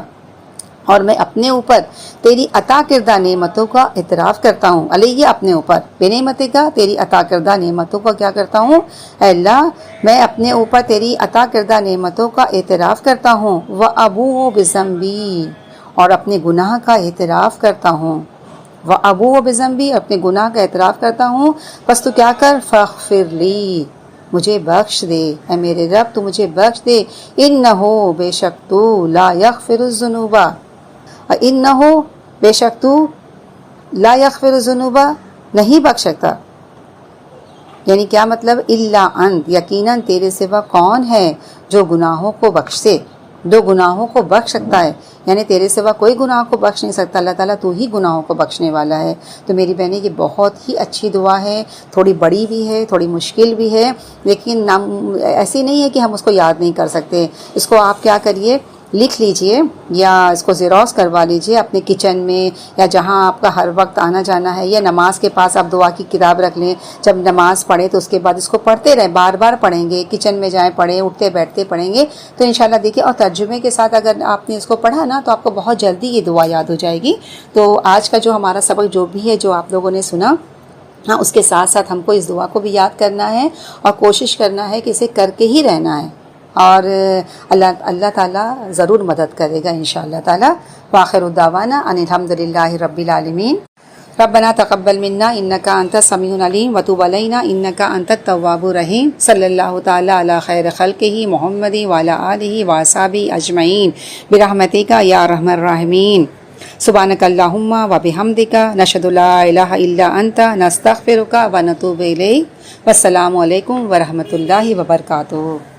اور میں اپنے اوپر تیری عطا کردہ نعمتوں کا اعتراف کرتا ہوں۔ علیہ، اپنے اوپر، بنعمتک کا، تیری عطا کردہ نعمتوں کا کیا کرتا ہوں؟ اے اللہ میں اپنے اوپر تیری عطا کردہ نعمتوں کا اعتراف کرتا ہوں۔ وابوء بذنبی، اور اپنے گناہ کا اعتراف کرتا ہوں۔ وابوء بذنبی، اپنے گناہ کا اعتراف کرتا ہوں۔ پس تو کیا کر؟ فاغفر لی، مجھے بخش دے، اے میرے رب تو مجھے بخش دے۔ انہ، بے شک تو، لا یغفر الذنوب، انہ، بے شک تو، لا یغفر الذنوب، نہیں بخش سکتا۔ یعنی کیا مطلب؟ الا انت، یقیناً تیرے سوا کون ہے جو گناہوں کو بخشے، جو گناہوں کو بخش سکتا ہے؟ یعنی تیرے سوا کوئی گناہ کو بخش نہیں سکتا، اللہ تعالیٰ تو ہی گناہوں کو بخشنے والا ہے۔ تو میری بہنیں یہ بہت ہی اچھی دعا ہے، تھوڑی بڑی بھی ہے، تھوڑی مشکل بھی ہے، لیکن ایسی نہیں ہے کہ ہم اس کو یاد نہیں کر سکتے۔ اس کو آپ کیا کریے، لکھ لیجئے یا اس کو زیروکس کروا لیجئے اپنے کچن میں، یا جہاں آپ کا ہر وقت آنا جانا ہے، یا نماز کے پاس آپ دعا کی کتاب رکھ لیں۔ جب نماز پڑھیں تو اس کے بعد اس کو پڑھتے رہیں، بار بار پڑھیں گے، کچن میں جائیں پڑھیں، اٹھتے بیٹھتے پڑھیں گے تو انشاءاللہ دیکھیں، اور ترجمے کے ساتھ اگر آپ نے اس کو پڑھا نا تو آپ کو بہت جلدی یہ دعا یاد ہو جائے گی۔ تو آج کا جو ہمارا سبق جو بھی ہے، جو آپ لوگوں نے سنا، ہاں اس کے ساتھ ساتھ ہم کو اس دعا کو بھی یاد کرنا ہے اور کوشش کرنا ہے کہ اسے کر کے ہی رہنا ہے، اور اللہ تعالیٰ ضرور مدد کرے گا انشاءاللہ تعالیٰ۔ وآخر دعوانا ان الحمدللہ رب العالمین۔ ربنا تقبل منا انک انت السمیع العلیم وتب علینا انک انت التواب الرحیم۔ صلی اللہ تعالی علی خیر خلقہ محمد وعلی آلہ واصحابہ اجمعین برحمتک یا ارحم الراحمین۔ سبحانک اللہم و بحمدک نشہد لا الہ الا انت نستغفرک و نتوب الیک۔ والسلام علیکم ورحمۃ اللہ وبرکاتہ۔